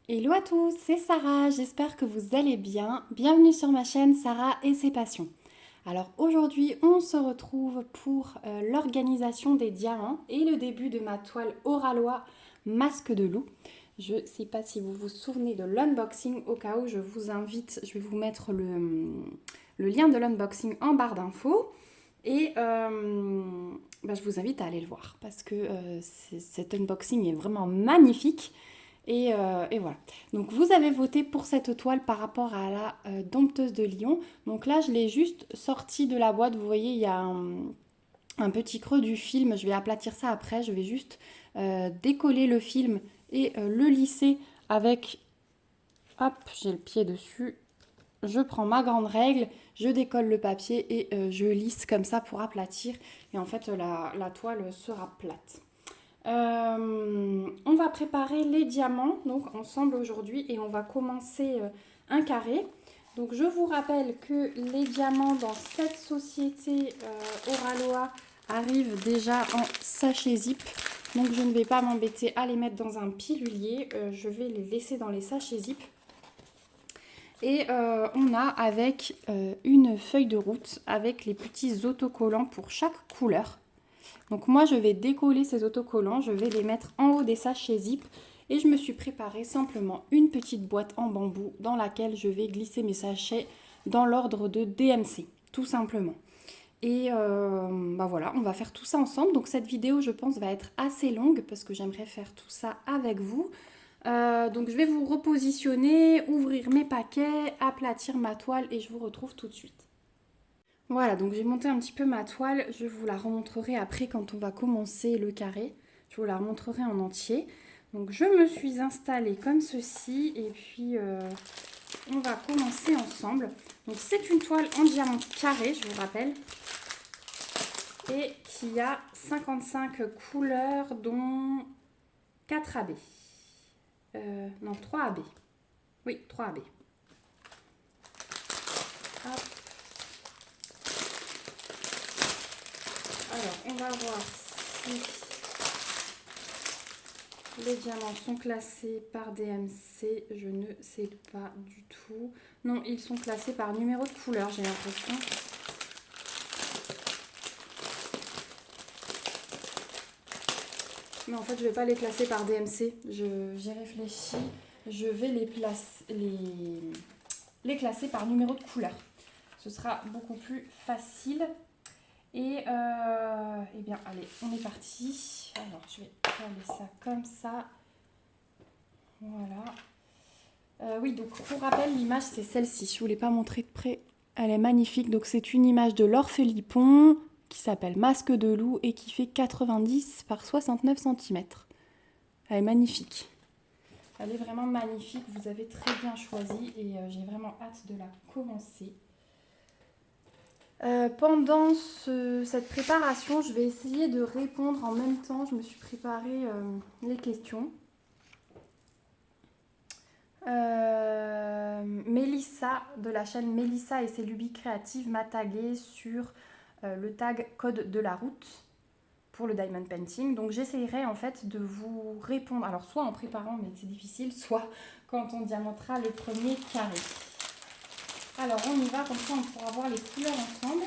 Hello à tous, c'est Sarah, j'espère que vous allez bien. Bienvenue sur ma chaîne Sarah et ses passions. Alors aujourd'hui, on se retrouve pour l'organisation des diamants et le début de ma toile Oralois Masque de loup. Je ne sais pas si vous vous souvenez de l'unboxing, au cas où je vous invite, je vais vous mettre le lien de l'unboxing en barre d'infos. Et je vous invite à aller le voir parce que cet unboxing est vraiment magnifique. Et voilà. Donc vous avez voté pour cette toile par rapport à la dompteuse de Lyon. Donc là, je l'ai juste sortie de la boîte. Vous voyez, il y a un petit creux du film. Je vais aplatir ça après. Je vais juste décoller le film et le lisser avec... Hop, j'ai le pied dessus. Je prends ma grande règle, je décolle le papier et je lisse comme ça pour aplatir. Et en fait, la toile sera plate. On va préparer les diamants donc ensemble aujourd'hui et on va commencer un carré. Donc je vous rappelle que les diamants dans cette société Oralois arrivent déjà en sachet zip. Donc je ne vais pas m'embêter à les mettre dans un pilulier, je vais les laisser dans les sachets zip. Et on a avec une feuille de route avec les petits autocollants pour chaque couleur. Donc moi je vais décoller ces autocollants, je vais les mettre en haut des sachets zip et je me suis préparé simplement une petite boîte en bambou dans laquelle je vais glisser mes sachets dans l'ordre de DMC, tout simplement. Et voilà, on va faire tout ça ensemble. Donc cette vidéo je pense va être assez longue parce que j'aimerais faire tout ça avec vous. Donc je vais vous repositionner, ouvrir mes paquets, aplatir ma toile et je vous retrouve tout de suite. Voilà, donc j'ai monté un petit peu ma toile, je vous la remontrerai après quand on va commencer le carré. Je vous la remontrerai en entier. Donc je me suis installée comme ceci et puis on va commencer ensemble. Donc c'est une toile en diamant carré, je vous rappelle, et qui a 55 couleurs dont 4 AB. Non, 3 AB. Oui, 3 AB. Hop. Alors, on va voir si les diamants sont classés par DMC. Je ne sais pas du tout. Non, ils sont classés par numéro de couleur, j'ai l'impression. Mais en fait, je ne vais pas les classer par DMC. J'ai réfléchi. Je vais les classer par numéro de couleur. Ce sera beaucoup plus facile. Et eh bien, allez, on est parti. Alors, je vais caler ça comme ça. Voilà. Oui, donc pour rappel, l'image, c'est celle-ci. Je ne vous l'ai pas montrée de près. Elle est magnifique. Donc, c'est une image de Laure Philippon qui s'appelle Masque de loup et qui fait 90 par 69 cm. Elle est magnifique. Elle est vraiment magnifique. Vous avez très bien choisi et j'ai vraiment hâte de la commencer. Pendant cette préparation, je vais essayer de répondre en même temps. Je me suis préparé les questions. Mélissa de la chaîne Mélissa et ses lubies créatives m'a tagué sur le tag code de la route pour le diamond painting. Donc j'essayerai en fait de vous répondre, alors soit en préparant mais c'est difficile, soit quand on diamantera le premier carré. Alors on y va, comme ça on pourra voir les couleurs ensemble.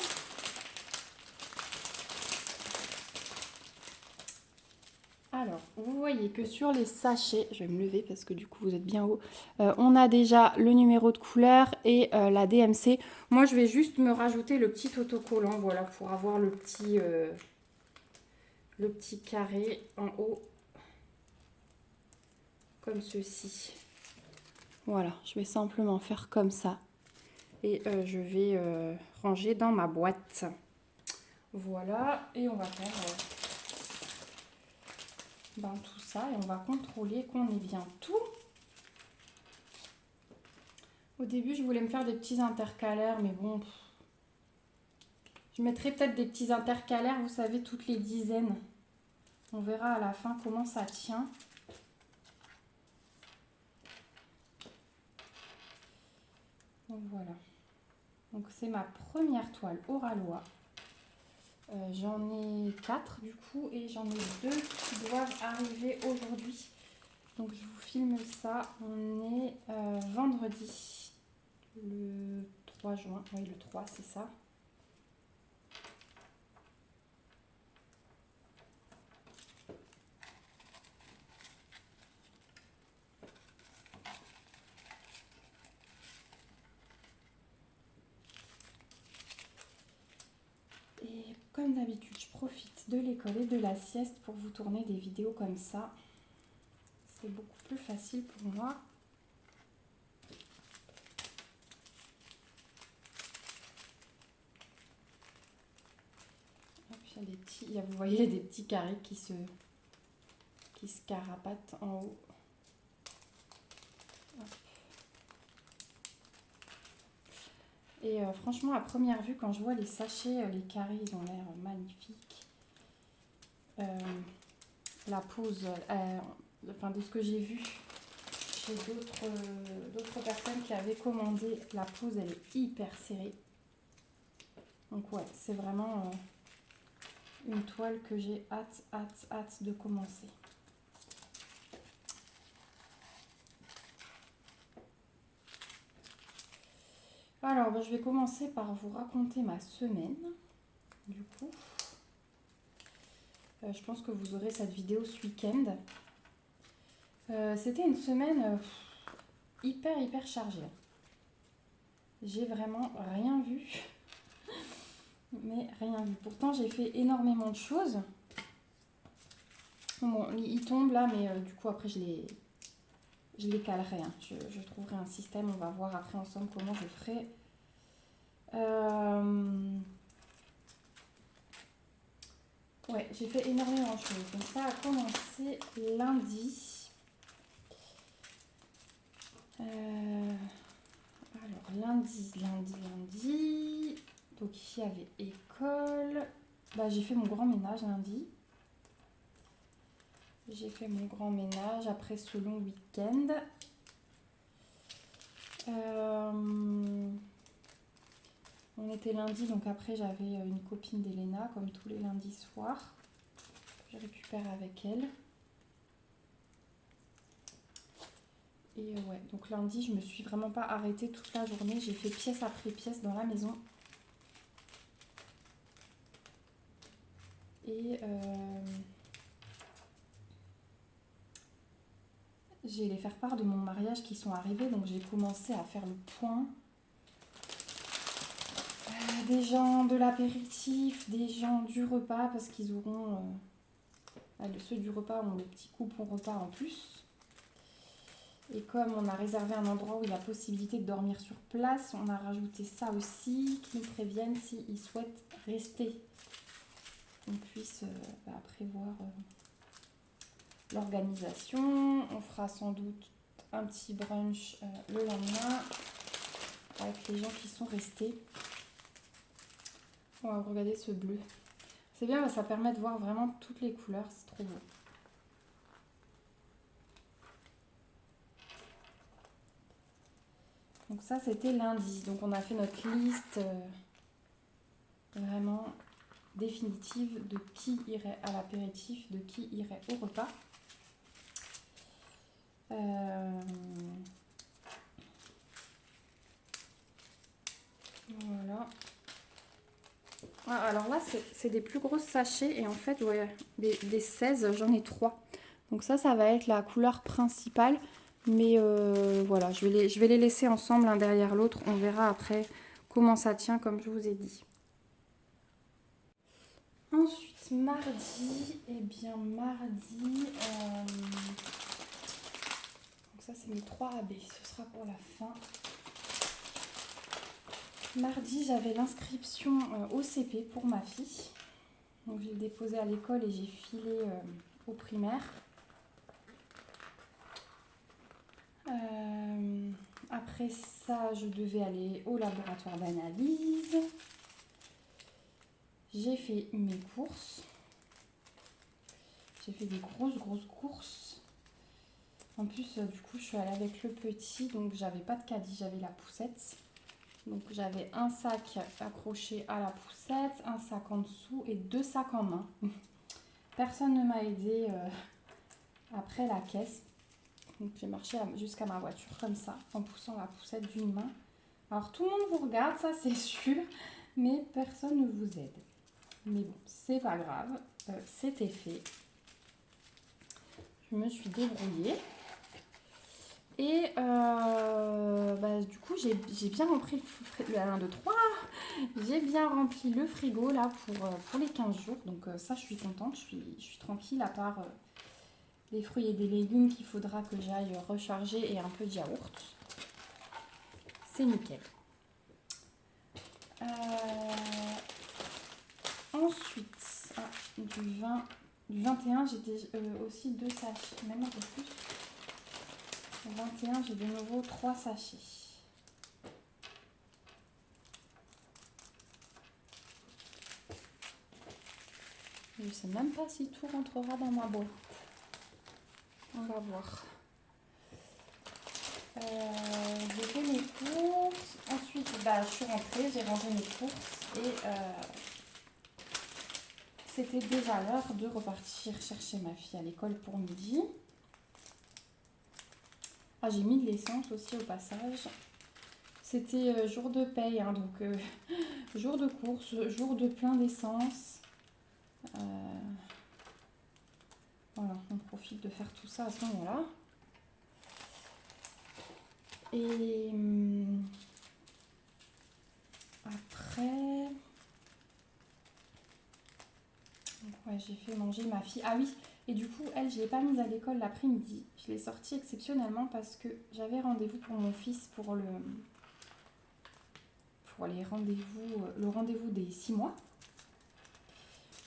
Alors, vous voyez que sur les sachets, je vais me lever parce que du coup vous êtes bien haut, on a déjà le numéro de couleur et la DMC. Moi je vais juste me rajouter le petit autocollant, voilà, pour avoir le petit carré en haut, comme ceci. Voilà, je vais simplement faire comme ça. Et je vais ranger dans ma boîte. Voilà, et on va faire tout ça et on va contrôler qu'on ait bien tout. Au début, je voulais me faire des petits intercalaires, mais bon, je mettrai peut-être des petits intercalaires, vous savez, toutes les dizaines. On verra à la fin comment ça tient. Donc voilà. Donc c'est ma première toile Oralois. J'en ai 4 du coup et j'en ai 2 qui doivent arriver aujourd'hui. Donc je vous filme ça, on est vendredi, le 3 juin, oui le 3 c'est ça. Et comme d'habitude, je profite de l'école et de la sieste pour vous tourner des vidéos comme ça. C'est beaucoup plus facile pour moi. Et puis il y a des petits, vous voyez des petits carrés qui se carapatent en haut. Hop. Et franchement, à première vue, quand je vois les sachets, les carrés, ils ont l'air magnifiques. La pose, enfin de ce que j'ai vu chez d'autres personnes qui avaient commandé, la pose elle est hyper serrée. Donc ouais, c'est vraiment une toile que j'ai hâte de commencer. Alors, je vais commencer par vous raconter ma semaine, du coup. Je pense que vous aurez cette vidéo ce week-end. C'était une semaine hyper chargée. J'ai vraiment rien vu. Mais rien vu. Pourtant, j'ai fait énormément de choses. Bon, il tombe là, mais du coup, après, je les calerai. Hein. Je trouverai un système. On va voir après ensemble comment je ferai. Ouais, j'ai fait énormément de choses. Donc ça a commencé lundi. Alors lundi. Donc ici il y avait école. J'ai fait mon grand ménage lundi. J'ai fait mon grand ménage après ce long week-end. On était lundi, donc après j'avais une copine d'Elena, comme tous les lundis soirs. Je récupère avec elle. Et ouais, donc lundi, je me suis vraiment pas arrêtée toute la journée. J'ai fait pièce après pièce dans la maison. Et j'ai les faire-part de mon mariage qui sont arrivés, donc j'ai commencé à faire le point. Des gens de l'apéritif, des gens du repas, parce qu'ils auront... ceux du repas ont le petit coupon repas en plus. Et comme on a réservé un endroit où il y a possibilité de dormir sur place, on a rajouté ça aussi, qu'ils nous préviennent s'ils souhaitent rester. On puisse prévoir l'organisation. On fera sans doute un petit brunch le lendemain avec les gens qui sont restés. On va regarder ce bleu. C'est bien, ça permet de voir vraiment toutes les couleurs, c'est trop beau. Donc ça, c'était lundi. Donc on a fait notre liste vraiment définitive de qui irait à l'apéritif, de qui irait au repas. Voilà. Alors là, c'est des plus grosses sachets et en fait, ouais, des 16, j'en ai 3. Donc ça va être la couleur principale. Mais voilà, je vais les laisser ensemble l'un derrière l'autre. On verra après comment ça tient, comme je vous ai dit. Ensuite, mardi, donc ça c'est mes 3 AB, ce sera pour la fin. Mardi, j'avais l'inscription au CP pour ma fille. Donc j'ai déposé à l'école et j'ai filé au primaire. Après ça, je devais aller au laboratoire d'analyse. J'ai fait mes courses. J'ai fait des grosses courses. En plus, du coup, je suis allée avec le petit, donc j'avais pas de caddie, j'avais la poussette. Donc j'avais un sac accroché à la poussette, un sac en dessous et 2 sacs en main. Personne ne m'a aidé après la caisse. Donc j'ai marché jusqu'à ma voiture comme ça, en poussant la poussette d'une main. Alors tout le monde vous regarde, ça c'est sûr, mais personne ne vous aide. Mais bon, c'est pas grave, c'était fait. Je me suis débrouillée. Et du coup, j'ai bien rempli le 1, 2, 3. J'ai bien rempli le frigo là pour les 15 jours. Donc ça, je suis contente, je suis tranquille à part les fruits et des légumes qu'il faudra que j'aille recharger et un peu de yaourt. C'est nickel. Ensuite, du 21, j'ai aussi 2 sachets, même un peu plus. Au 21, j'ai de nouveau 3 sachets. Je ne sais même pas si tout rentrera dans ma boîte. On va voir. J'ai fait mes courses. Ensuite, je suis rentrée, j'ai rangé mes courses et c'était déjà l'heure de repartir chercher ma fille à l'école pour midi. Ah, j'ai mis de l'essence aussi au passage. C'était jour de paye, hein, donc jour de course, jour de plein d'essence. Voilà, on profite de faire tout ça à ce moment-là. Et après, donc, ouais, j'ai fait manger ma fille. Ah oui, et du coup, elle, je ne l'ai pas mise à l'école l'après-midi. Je l'ai sortie exceptionnellement parce que j'avais rendez-vous pour mon fils pour le rendez-vous des 6 mois.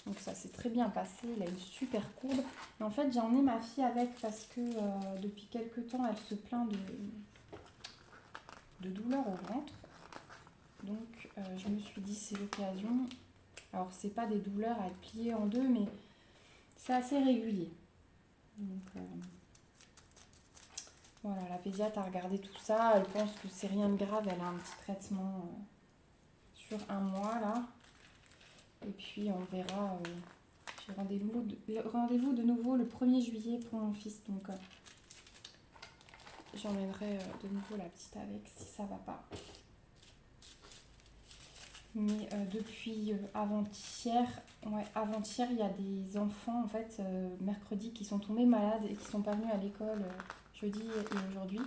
Donc ça s'est très bien passé, il a une super courbe. Et en fait, j'ai emmené ma fille avec parce que depuis quelques temps, elle se plaint de douleurs au ventre. Donc je me suis dit, c'est l'occasion. Alors, c'est pas des douleurs à être pliées en deux, mais c'est assez régulier. Donc voilà, la pédiatre a regardé tout ça. Elle pense que c'est rien de grave. Elle a un petit traitement sur 1 mois là. Et puis on verra. J'ai rendez-vous de nouveau le 1er juillet pour mon fils. Donc j'emmènerai de nouveau la petite avec si ça va pas. Mais depuis avant-hier, il y a des enfants en fait mercredi qui sont tombés malades et qui sont pas venus à l'école jeudi et aujourd'hui.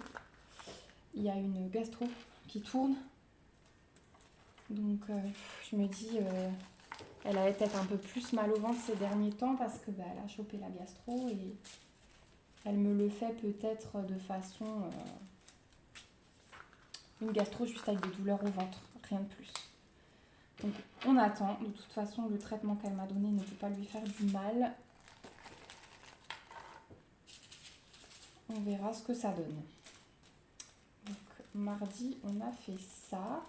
Il y a une gastro qui tourne. Donc je me dis, elle a peut-être un peu plus mal au ventre ces derniers temps parce que elle a chopé la gastro et elle me le fait peut-être de façon une gastro juste avec des douleurs au ventre, rien de plus. Donc on attend, de toute façon le traitement qu'elle m'a donné ne peut pas lui faire du mal. On verra ce que ça donne. Donc mardi on a fait ça.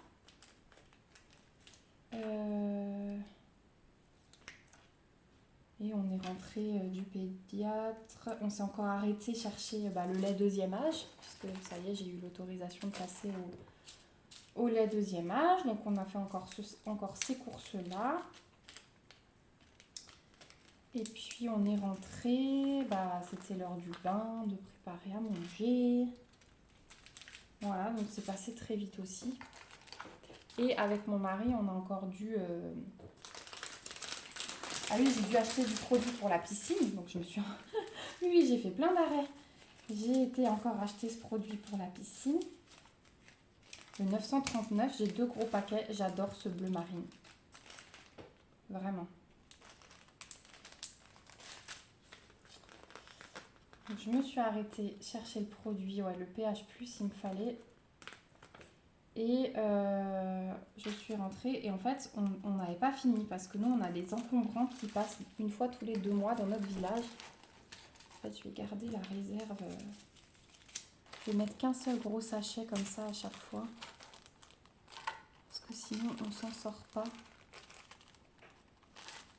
Et on est rentré du pédiatre. On s'est encore arrêté chercher le lait 2e âge, puisque ça y est, j'ai eu l'autorisation de passer au lait 2e âge. Donc on a fait encore ces courses-là. Et puis on est rentré, c'était l'heure du bain, de préparer à manger. Voilà, donc c'est passé très vite aussi. Et avec mon mari, on a encore dû... Ah oui, j'ai dû acheter du produit pour la piscine, donc je me suis... Oui, j'ai fait plein d'arrêts. J'ai été encore acheter ce produit pour la piscine. Le 939, j'ai 2 gros paquets. J'adore ce bleu marine. Vraiment. Donc, je me suis arrêtée chercher le produit. Ouais, le pH+, il me fallait. Et je suis rentrée. Et en fait, on n'avait pas fini parce que nous, on a des encombrants qui passent une fois tous les 2 mois dans notre village. En fait, je vais garder la réserve. Je vais mettre qu'un seul gros sachet comme ça à chaque fois. Parce que sinon, on s'en sort pas.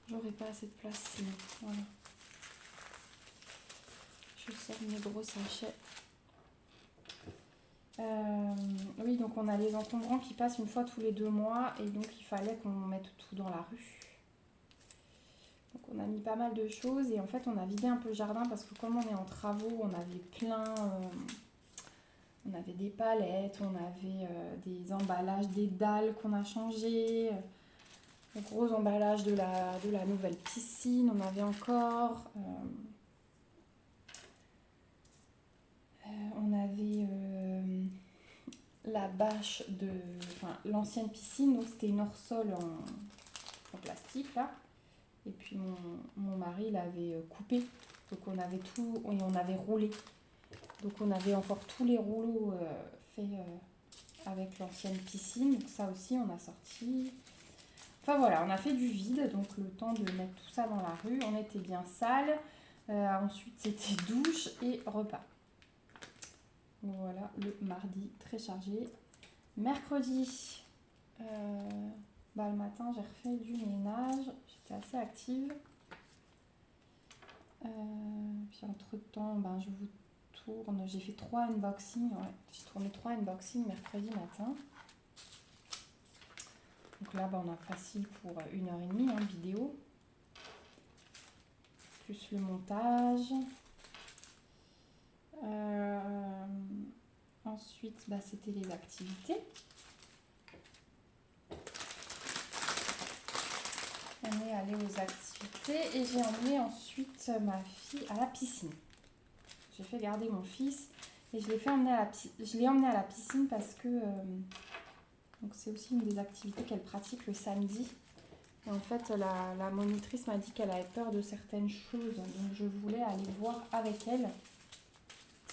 J'aurai pas assez de place sinon. Voilà. Je sors mes gros sachets. Oui, donc on a les encombrants qui passent une fois tous les 2 mois. Et donc, il fallait qu'on mette tout dans la rue. Donc On a mis pas mal de choses et en fait on a vidé un peu le jardin parce que comme on est en travaux, on avait on avait des palettes, on avait des emballages, des dalles qu'on a changées, le gros emballage de la nouvelle piscine, on avait encore, on avait la bâche de, enfin l'ancienne piscine, donc c'était une hors-sol en plastique là. Et puis mon mari l'avait coupé, donc on avait tout et on avait roulé. Donc on avait encore tous les rouleaux faits avec l'ancienne piscine, donc ça aussi on a sorti. Enfin voilà, on a fait du vide, donc le temps de mettre tout ça dans la rue, on était bien sale. Ensuite c'était douche et repas. Donc voilà, le mardi très chargé. Mercredi, le matin j'ai refait du ménage, j'étais assez active. Puis entre temps, je vous tourne, j'ai fait 3 unboxings, ouais. J'ai tourné 3 unboxings mercredi matin. Donc là on a facile pour 1h30 de vidéo. Plus le montage. Ensuite c'était les activités. On est allé aux activités et j'ai emmené ensuite ma fille à la piscine. J'ai fait garder mon fils et je l'ai emmené à la piscine parce que donc c'est aussi une des activités qu'elle pratique le samedi. Et en fait, la monitrice m'a dit qu'elle avait peur de certaines choses, donc je voulais aller voir avec elle.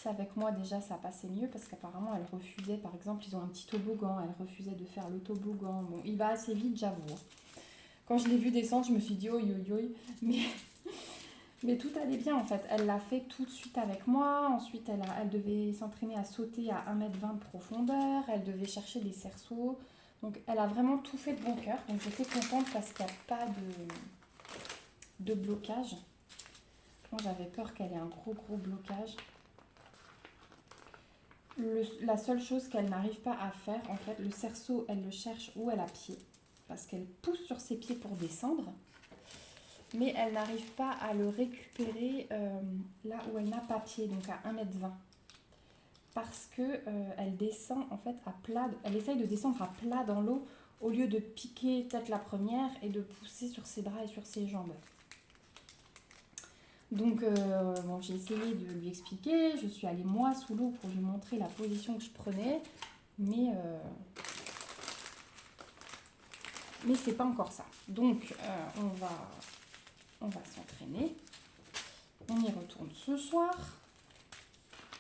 Si avec moi déjà ça passait mieux parce qu'apparemment elle refusait, par exemple ils ont un petit toboggan, elle refusait de faire le toboggan. Bon, il va assez vite j'avoue. Quand je l'ai vu descendre, je me suis dit oi oi oi, mais tout allait bien en fait. Elle l'a fait tout de suite avec moi. Ensuite, elle devait s'entraîner à sauter à 1,20 m de profondeur. Elle devait chercher des cerceaux. Donc, elle a vraiment tout fait de bon cœur. Donc, j'étais contente parce qu'il n'y a pas de blocage. Moi, j'avais peur qu'elle ait un gros blocage. La seule chose qu'elle n'arrive pas à faire, en fait, le cerceau, elle le cherche où elle a pied. Parce qu'elle pousse sur ses pieds pour descendre. Mais elle n'arrive pas à le récupérer là où elle n'a pas pied, donc à 1,20 m. Parce que elle descend en fait à plat, elle essaye de descendre à plat dans l'eau au lieu de piquer peut-être la première et de pousser sur ses bras et sur ses jambes. Donc j'ai essayé de lui expliquer, je suis allée moi sous l'eau pour lui montrer la position que je prenais, mais c'est pas encore ça. Donc on va s'entraîner. On y retourne ce soir,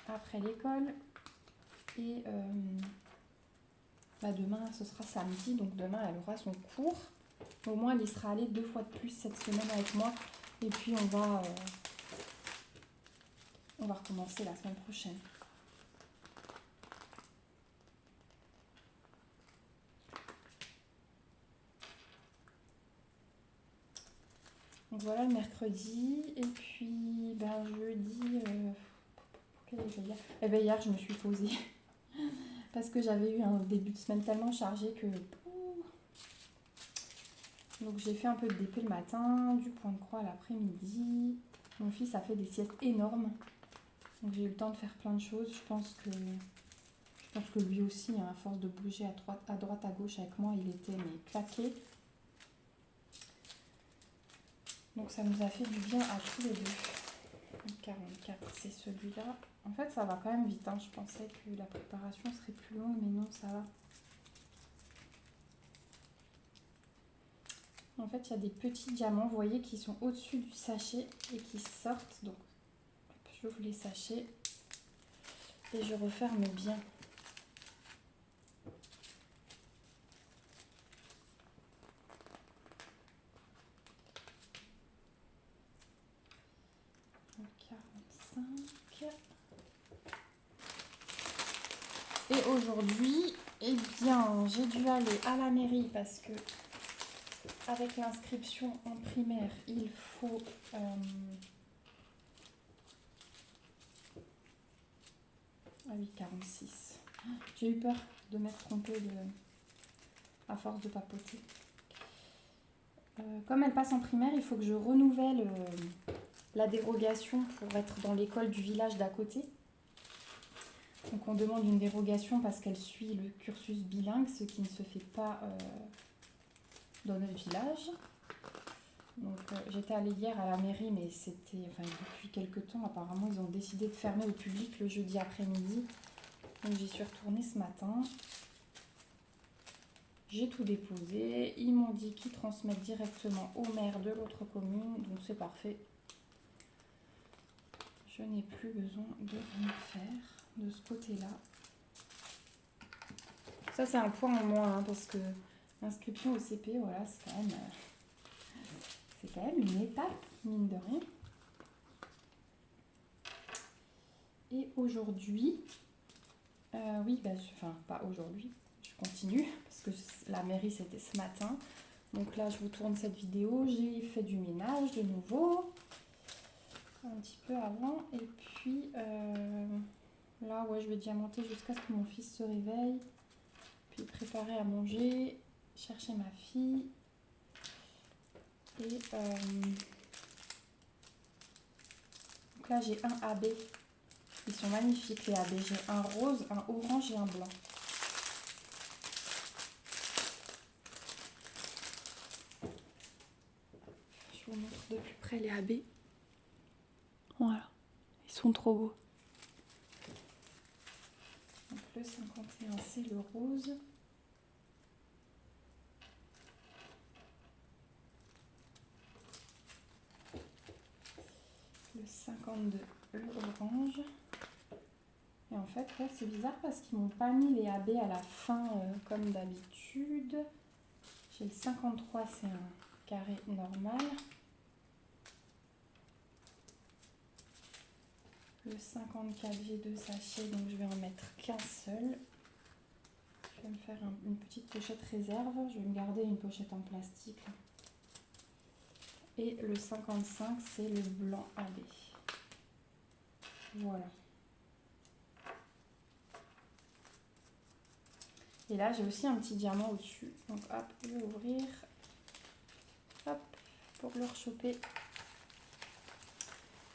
après l'école. Et demain, ce sera samedi, donc demain, elle aura son cours. Au moins, elle y sera allée 2 fois de plus cette semaine avec moi. Et puis, on va recommencer la semaine prochaine. Donc voilà le mercredi. Et puis jeudi, quel est hier ? Hier je me suis posée parce que j'avais eu un début de semaine tellement chargé que donc j'ai fait un peu de DP le matin, du point de croix l'après-midi. Mon fils a fait des siestes énormes, donc j'ai eu le temps de faire plein de choses. Je pense que lui aussi, à force de bouger à droite à gauche avec moi, il était claqué. Donc ça nous a fait du bien à tous les deux. 44, c'est celui-là. En fait, ça va quand même vite. Je pensais que la préparation serait plus longue, mais non, ça va. En fait, il y a des petits diamants, vous voyez, qui sont au-dessus du sachet et qui sortent. Donc, j'ouvre les sachets et je referme bien. Et aujourd'hui, j'ai dû aller à la mairie parce que avec l'inscription en primaire, il faut ah oui, 46. J'ai eu peur de m'être trompée à force de papoter. comme elle passe en primaire, il faut que je renouvelle la dérogation pour être dans l'école du village d'à côté. Donc on demande une dérogation parce qu'elle suit le cursus bilingue, ce qui ne se fait pas dans notre village. Donc j'étais allée hier à la mairie, mais c'était, depuis quelques temps, apparemment ils ont décidé de fermer au public le jeudi après-midi. Donc j'y suis retournée ce matin. J'ai tout déposé. Ils m'ont dit qu'ils transmettent directement au maire de l'autre commune, donc c'est parfait. Je n'ai plus besoin de rien faire de ce côté-là. Ça c'est un point en moins, parce que l'inscription au CP, voilà, c'est quand même une étape, mine de rien. Et aujourd'hui, pas aujourd'hui, je continue, parce que la mairie c'était ce matin. Donc là je vous tourne cette vidéo, j'ai fait du ménage de nouveau, un petit peu avant. Et puis là je vais diamanter jusqu'à ce que mon fils se réveille. Puis préparer à manger, chercher ma fille. Et donc là j'ai un AB. Ils sont magnifiques les AB. J'ai un rose, un orange et un blanc. Je vous montre de plus près les AB. Voilà, ils sont trop beaux. Donc le 51 c'est le rose. Le 52 le orange. Et en fait, ouais, c'est bizarre parce qu'ils m'ont pas mis les AB à la fin comme d'habitude. J'ai le 53, c'est un carré normal. Le 54, j'ai 2 sachets, donc je vais en mettre qu'un seul. Je vais me faire une petite pochette réserve. Je vais me garder une pochette en plastique. Et le 55, c'est le blanc AB. Voilà. Et là, j'ai aussi un petit diamant au-dessus. Donc hop, je vais ouvrir. Hop, pour le rechoper.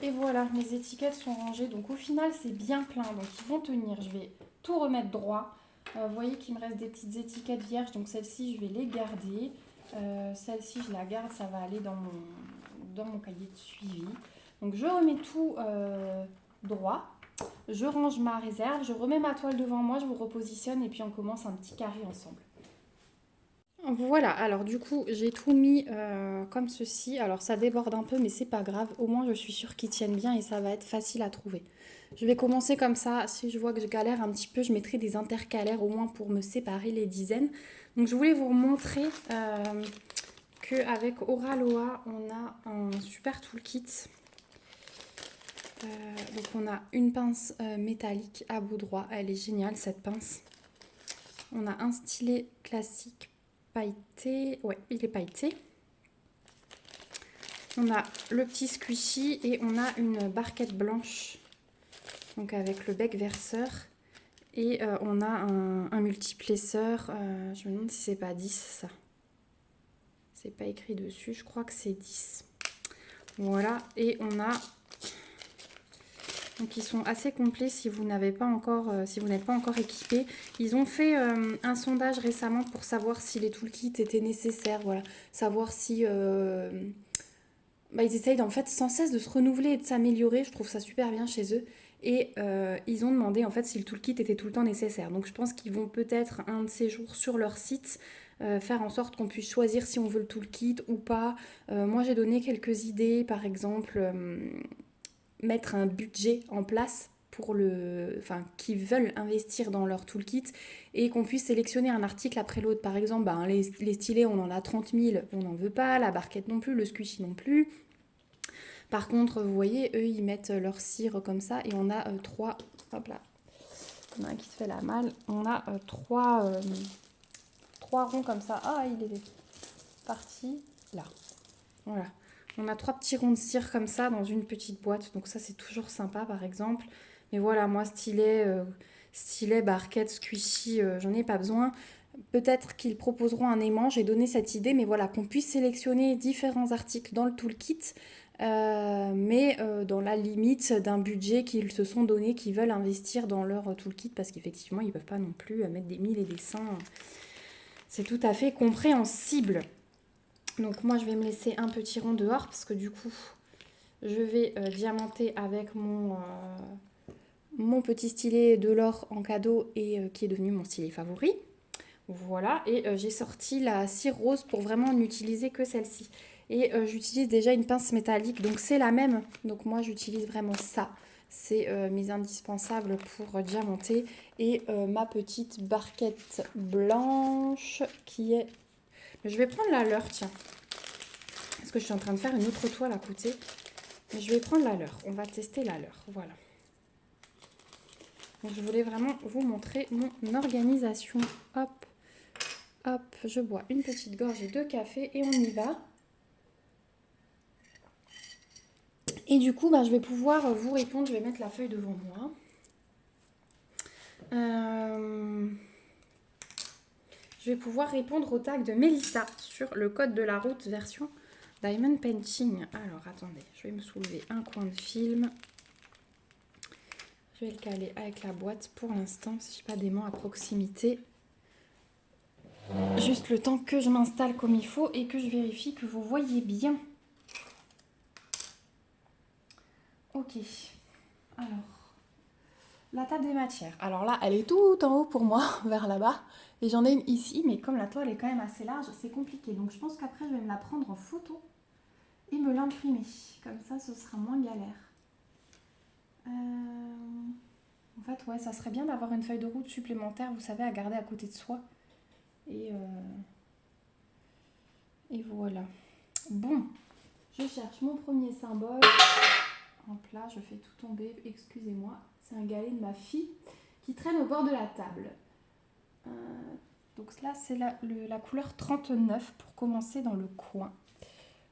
Et voilà, mes étiquettes sont rangées. Donc au final, c'est bien plein. Donc ils vont tenir. Je vais tout remettre droit. Vous voyez qu'il me reste des petites étiquettes vierges. Donc celle-ci, je vais les garder. Celle-ci, je la garde. Ça va aller dans mon cahier de suivi. Donc je remets tout droit. Je range ma réserve. Je remets ma toile devant moi. Je vous repositionne. Et puis on commence un petit carré ensemble. Voilà, alors du coup j'ai tout mis comme ceci. Alors ça déborde un peu mais c'est pas grave. Au moins je suis sûre qu'ils tiennent bien et ça va être facile à trouver. Je vais commencer comme ça. Si je vois que je galère un petit peu, je mettrai des intercalaires au moins pour me séparer les dizaines. Donc je voulais vous montrer qu'avec Oraloa on a un super toolkit. Donc on a une pince métallique à bout droit. Elle est géniale cette pince. On a un stylet classique pailleté, ouais, il est pailleté. On a le petit squishy et on a une barquette blanche, donc avec le bec verseur. Et on a un multiplesseur, je me demande si c'est pas 10 ça. C'est pas écrit dessus, je crois que c'est 10. Voilà, et on a... Donc ils sont assez complets si vous n'avez pas encore, si vous n'êtes pas encore équipé. Ils ont fait un sondage récemment pour savoir si les toolkits étaient nécessaires, voilà, savoir si ils essayent en fait sans cesse de se renouveler et de s'améliorer. Je trouve ça super bien chez eux. Et ils ont demandé en fait si le toolkit était tout le temps nécessaire. Donc je pense qu'ils vont peut-être un de ces jours sur leur site faire en sorte qu'on puisse choisir si on veut le toolkit ou pas. Moi j'ai donné quelques idées, par exemple mettre un budget en place pour qui veulent investir dans leur toolkit et qu'on puisse sélectionner un article après l'autre. Par exemple, les stylets, on en a 30 000, on n'en veut pas, la barquette non plus, le squishy non plus. Par contre, vous voyez, eux, ils mettent leur cire comme ça et on a 3... Hop là, on a un qui se fait la malle. On a 3 ronds comme ça. Ah, il est parti là. Voilà. On a 3 petits ronds de cire comme ça dans une petite boîte. Donc ça, c'est toujours sympa, par exemple. Mais voilà, moi, stylet, barquette, squishy, j'en ai pas besoin. peut-être qu'ils proposeront un aimant, j'ai donné cette idée, mais voilà, qu'on puisse sélectionner différents articles dans le toolkit, mais dans la limite d'un budget qu'ils se sont donné, qu'ils veulent investir dans leur toolkit, parce qu'effectivement, ils ne peuvent pas non plus mettre des 1000 et des 100. C'est tout à fait compréhensible. Donc moi, je vais me laisser un petit rond dehors, parce que du coup, je vais diamanter avec mon petit stylet de l'or en cadeau et qui est devenu mon stylet favori. Voilà, et j'ai sorti la cire rose pour vraiment n'utiliser que celle-ci. Et j'utilise déjà une pince métallique, donc c'est la même. Donc moi, j'utilise vraiment ça. C'est mes indispensables pour diamanter. Et ma petite barquette blanche qui est... Je vais prendre la leurre, tiens. Parce que je suis en train de faire une autre toile à côté. Je vais prendre la leurre. On va tester la leurre. Voilà. Donc je voulais vraiment vous montrer mon organisation. Hop. Hop, je bois une petite gorgée de café et on y va. Et du coup, je vais pouvoir vous répondre. Je vais mettre la feuille devant moi. Je vais pouvoir répondre au tag de Mélissa sur le code de la route version Diamond Painting. Alors, attendez, je vais me soulever un coin de film. Je vais le caler avec la boîte pour l'instant, si je n'ai pas d'aimant à proximité. Juste le temps que je m'installe comme il faut et que je vérifie que vous voyez bien. Ok. Alors, la table des matières. Alors là, elle est tout en haut pour moi, vers là-bas. Et j'en ai une ici, mais comme la toile est quand même assez large, c'est compliqué. Donc je pense qu'après, je vais me la prendre en photo et me l'imprimer. Comme ça, ce sera moins galère. En fait, ouais, ça serait bien d'avoir une feuille de route supplémentaire, vous savez, à garder à côté de soi. Et voilà. Bon, je cherche mon premier symbole. Hop là, je fais tout tomber, excusez-moi. C'est un galet de ma fille qui traîne au bord de la table. Donc là, c'est la couleur 39 pour commencer dans le coin.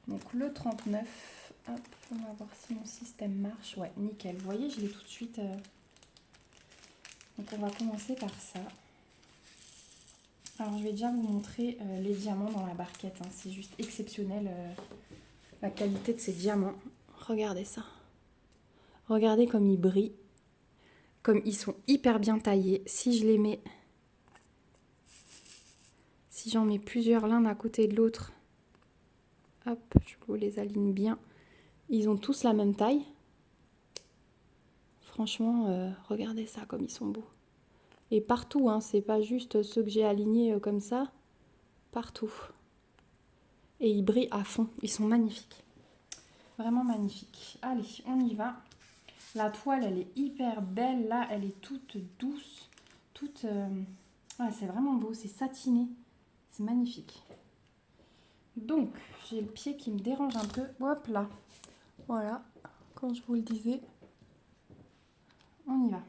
Donc le 39, hop, on va voir si mon système marche. Ouais, nickel. Vous voyez, je l'ai tout de suite. Donc on va commencer par ça. Alors je vais déjà vous montrer les diamants dans la barquette. Hein. C'est juste exceptionnel la qualité de ces diamants. Regardez ça. Regardez comme ils brillent. Comme ils sont hyper bien taillés. Si je les mets... Si j'en mets plusieurs l'un à côté de l'autre, hop, je vous les aligne bien. Ils ont tous la même taille. Franchement, regardez ça comme ils sont beaux. Et partout, hein, c'est pas juste ceux que j'ai alignés comme ça. Partout. Et ils brillent à fond. Ils sont magnifiques. Vraiment magnifiques. Allez, on y va. La toile, elle est hyper belle. Là, elle est toute douce. Toute... Ouais, c'est vraiment beau. C'est satiné. C'est magnifique. Donc, j'ai le pied qui me dérange un peu. Hop là. Voilà. Comme je vous le disais. On y va.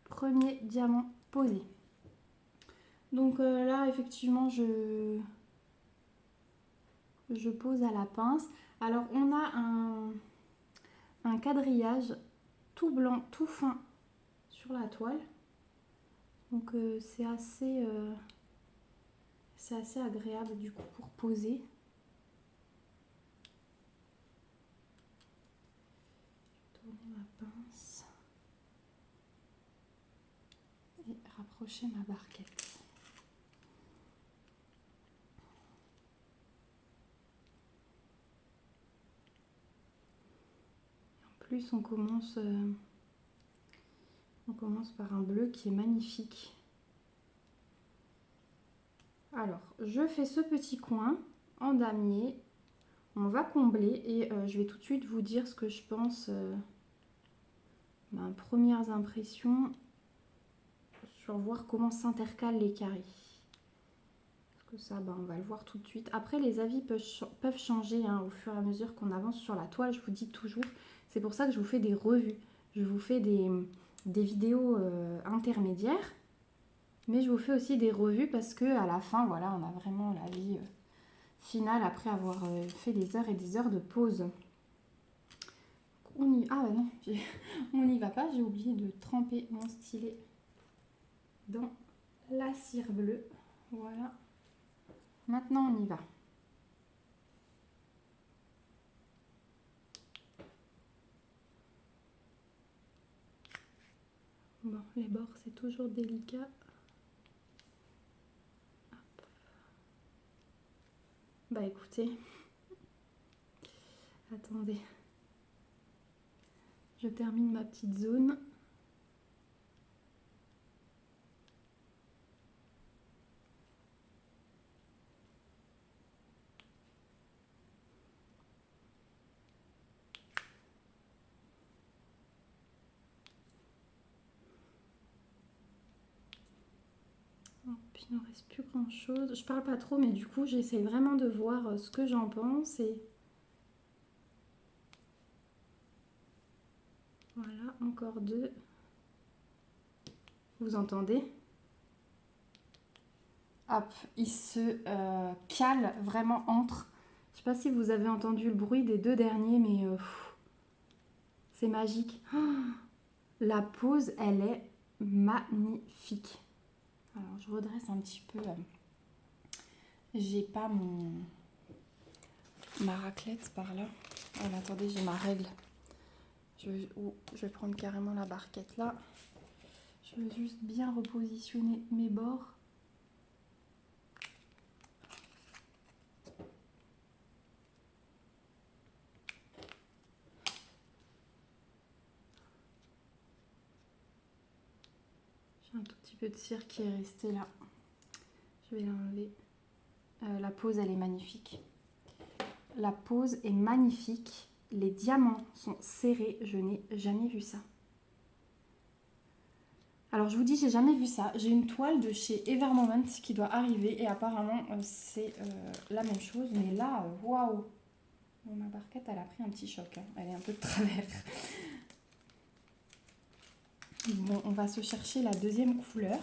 Premier diamant posé. Donc là, effectivement, je pose à la pince. Alors, on a un quadrillage tout blanc, tout fin sur la toile. Donc, c'est assez agréable du coup pour poser. Tourner ma pince. Et rapprocher ma barquette. Plus on commence par un bleu qui est magnifique. Alors, je fais ce petit coin en damier. On va combler et je vais tout de suite vous dire ce que je pense. Premières impressions sur voir comment s'intercalent les carrés. Parce que ça, on va le voir tout de suite. Après, les avis peuvent changer hein, au fur et à mesure qu'on avance sur la toile. Je vous dis toujours. C'est pour ça que je vous fais des revues. Je vous fais des vidéos intermédiaires. Mais je vous fais aussi des revues parce qu'à la fin, voilà, on a vraiment l'avis final après avoir fait des heures et des heures de pause. Ah non, on n'y va pas. J'ai oublié de tremper mon stylet dans la cire bleue. Voilà. Maintenant, on y va. Bon, les bords, c'est toujours délicat. Hop. Bah écoutez, attendez. Je termine ma petite zone. Puis il ne reste plus grand chose. Je parle pas trop, mais du coup j'essaie vraiment de voir ce que j'en pense. Et voilà, encore deux. Vous entendez? Hop, il se cale vraiment entre. Je sais pas si vous avez entendu le bruit des deux derniers, mais c'est magique. La pose, elle est magnifique. Alors je redresse un petit peu. J'ai pas ma raclette par là. Oh, attendez, j'ai ma règle. Je vais prendre carrément la barquette là. Je veux juste bien repositionner mes bords. J'ai un tout petit peu de cire qui est resté là. Je vais l'enlever. La pose, elle est magnifique. La pose est magnifique. Les diamants sont serrés. Je n'ai jamais vu ça. Alors je vous dis, j'ai jamais vu ça. J'ai une toile de chez Evermoment qui doit arriver et apparemment c'est la même chose. Mais là, waouh! Bon, ma barquette, elle a pris un petit choc. Hein. Elle est un peu de travers. Bon, on va se chercher la deuxième couleur.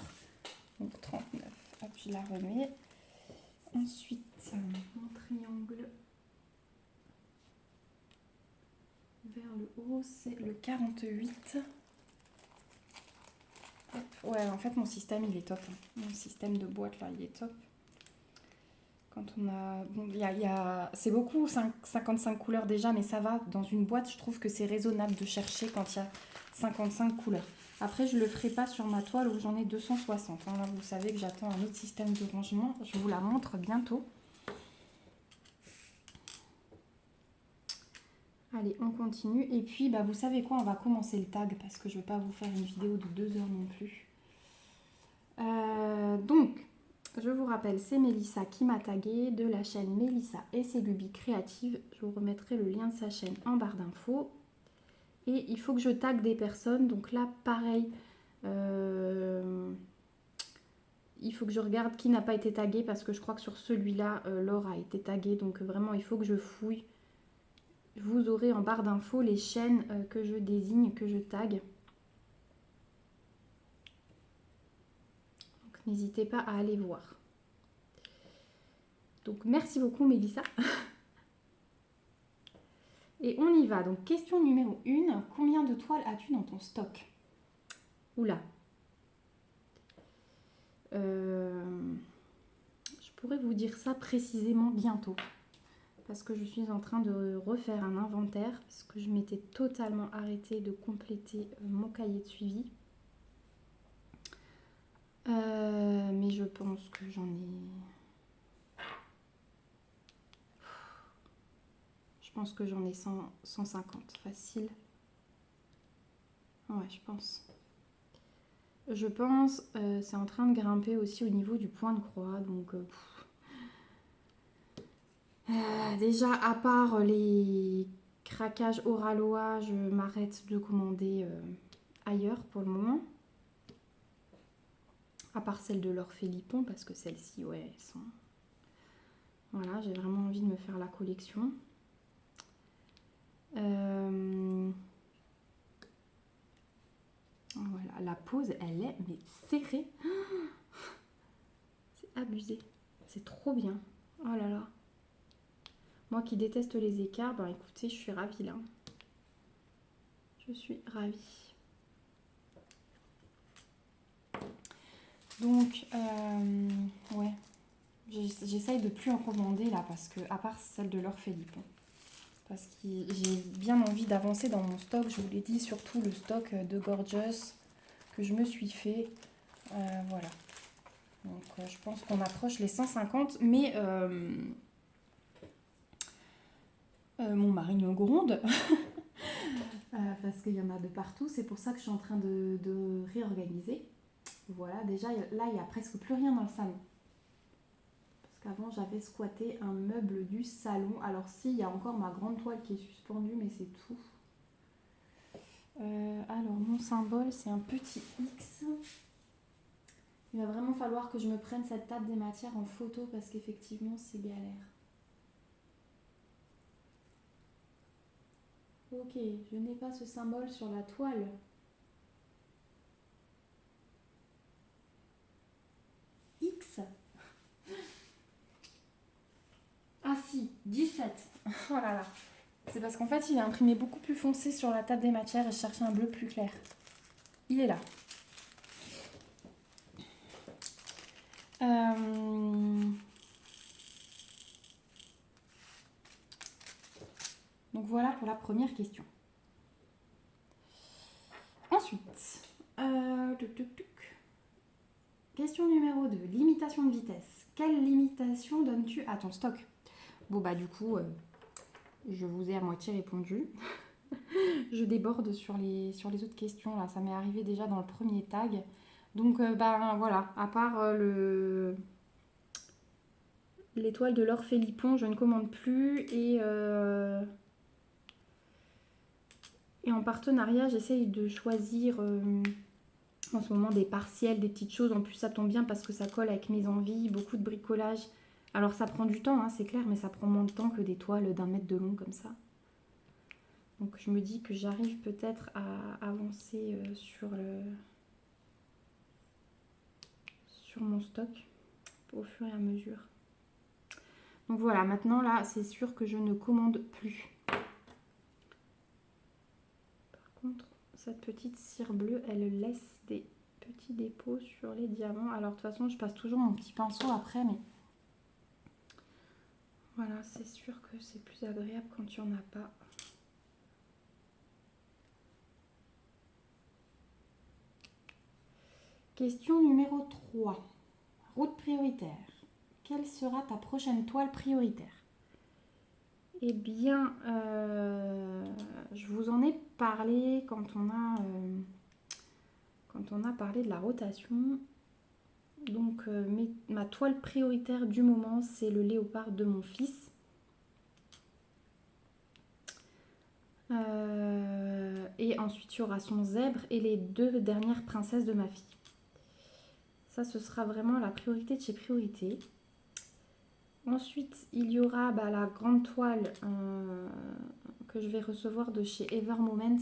Donc 39. Hop, je la remets. Ensuite, mon triangle vers le haut, c'est le 48. Hop. Ouais, en fait, mon système, il est top. Hein. Mon système de boîte, là, il est top. Quand on a... Bon, c'est beaucoup, 55 couleurs déjà, mais ça va. Dans une boîte, je trouve que c'est raisonnable de chercher quand il y a 55 couleurs. Après, je ne le ferai pas sur ma toile où j'en ai 260. Hein. Là, vous savez que j'attends un autre système de rangement. Je vous la montre bientôt. Allez, on continue. Et puis, bah, vous savez quoi, on va commencer le tag parce que je ne vais pas vous faire une vidéo de 2 heures non plus. Donc, je vous rappelle, c'est Mélissa qui m'a tagué de la chaîne Mélissa et ses lubies créatives. Je vous remettrai le lien de sa chaîne en barre d'infos. Et il faut que je tague des personnes. Donc là, pareil, il faut que je regarde qui n'a pas été tagué parce que je crois que sur celui-là, Laure a été taguée. Donc vraiment, il faut que je fouille. Vous aurez en barre d'infos les chaînes que je désigne, que je tag. Donc n'hésitez pas à aller voir. Donc merci beaucoup Mélissa. Et on y va. Donc question numéro 1. Combien de toiles as-tu dans ton stock? Oula. Je pourrais vous dire ça précisément bientôt. Parce que je suis en train de refaire un inventaire. Parce que je m'étais totalement arrêtée de compléter mon cahier de suivi. Mais je pense que j'en ai... Je pense que j'en ai 150 facile. Ouais, je pense. Je pense, c'est en train de grimper aussi au niveau du point de croix. Donc, déjà, à part les craquages Oralois, je m'arrête de commander ailleurs pour le moment. À part celle de Laure Philippon, parce que celles-ci, ouais, elles sont... Voilà, j'ai vraiment envie de me faire la collection. Voilà, la pose, elle est mais serrée. C'est abusé. C'est trop bien. Oh là là. Moi qui déteste les écarts, ben écoutez, je suis ravie là. Je suis ravie. Donc, ouais, j'essaye de plus en commander là, parce que, à part celle de Laure Philippe, parce que j'ai bien envie d'avancer dans mon stock. Je vous l'ai dit, surtout le stock de Gorgeous que je me suis fait. Voilà. Donc, je pense qu'on approche les 150, mais mon mari me gronde. Parce qu'il y en a de partout. C'est pour ça que je suis en train de réorganiser. Voilà, déjà là, il n'y a presque plus rien dans le salon. Parce qu'avant, j'avais squatté un meuble du salon. Alors si, il y a encore ma grande toile qui est suspendue, mais c'est tout. Alors, mon symbole, c'est un petit X. Il va vraiment falloir que je me prenne cette table des matières en photo parce qu'effectivement, c'est galère. Ok, je n'ai pas ce symbole sur la toile. X. Ah si, 17. Oh là là. C'est parce qu'en fait, il est imprimé beaucoup plus foncé sur la table des matières et je cherchais un bleu plus clair. Il est là. Donc voilà pour la première question. Ensuite, question numéro 2. Limitation de vitesse. Quelle limitation donnes-tu à ton stock? Bon bah du coup, je vous ai à moitié répondu. Je déborde sur les autres questions. Là, ça m'est arrivé déjà dans le premier tag. Donc ben voilà, à part l'étoile de Laure Philippon, je ne commande plus. Et en partenariat, j'essaye de choisir en ce moment des partiels, des petites choses. En plus, ça tombe bien parce que ça colle avec mes envies, beaucoup de bricolage. Alors, ça prend du temps, hein, c'est clair, mais ça prend moins de temps que des toiles d'1 mètre de long comme ça. Donc, je me dis que j'arrive peut-être à avancer sur mon stock au fur et à mesure. Donc voilà, maintenant là, c'est sûr que je ne commande plus. Par contre, cette petite cire bleue, elle laisse des petits dépôts sur les diamants. Alors de toute façon, je passe toujours mon petit pinceau après, mais voilà, c'est sûr que c'est plus agréable quand il n'y en a pas. Question numéro 3. Route prioritaire. Quelle sera ta prochaine toile prioritaire? Eh bien, je vous en ai parlé quand on a parlé de la rotation. Donc, ma toile prioritaire du moment, c'est le léopard de mon fils. Et ensuite, il y aura son zèbre et les 2 dernières princesses de ma fille. Ça, ce sera vraiment la priorité de chez priorité. Ensuite, il y aura la grande toile que je vais recevoir de chez Ever Moment.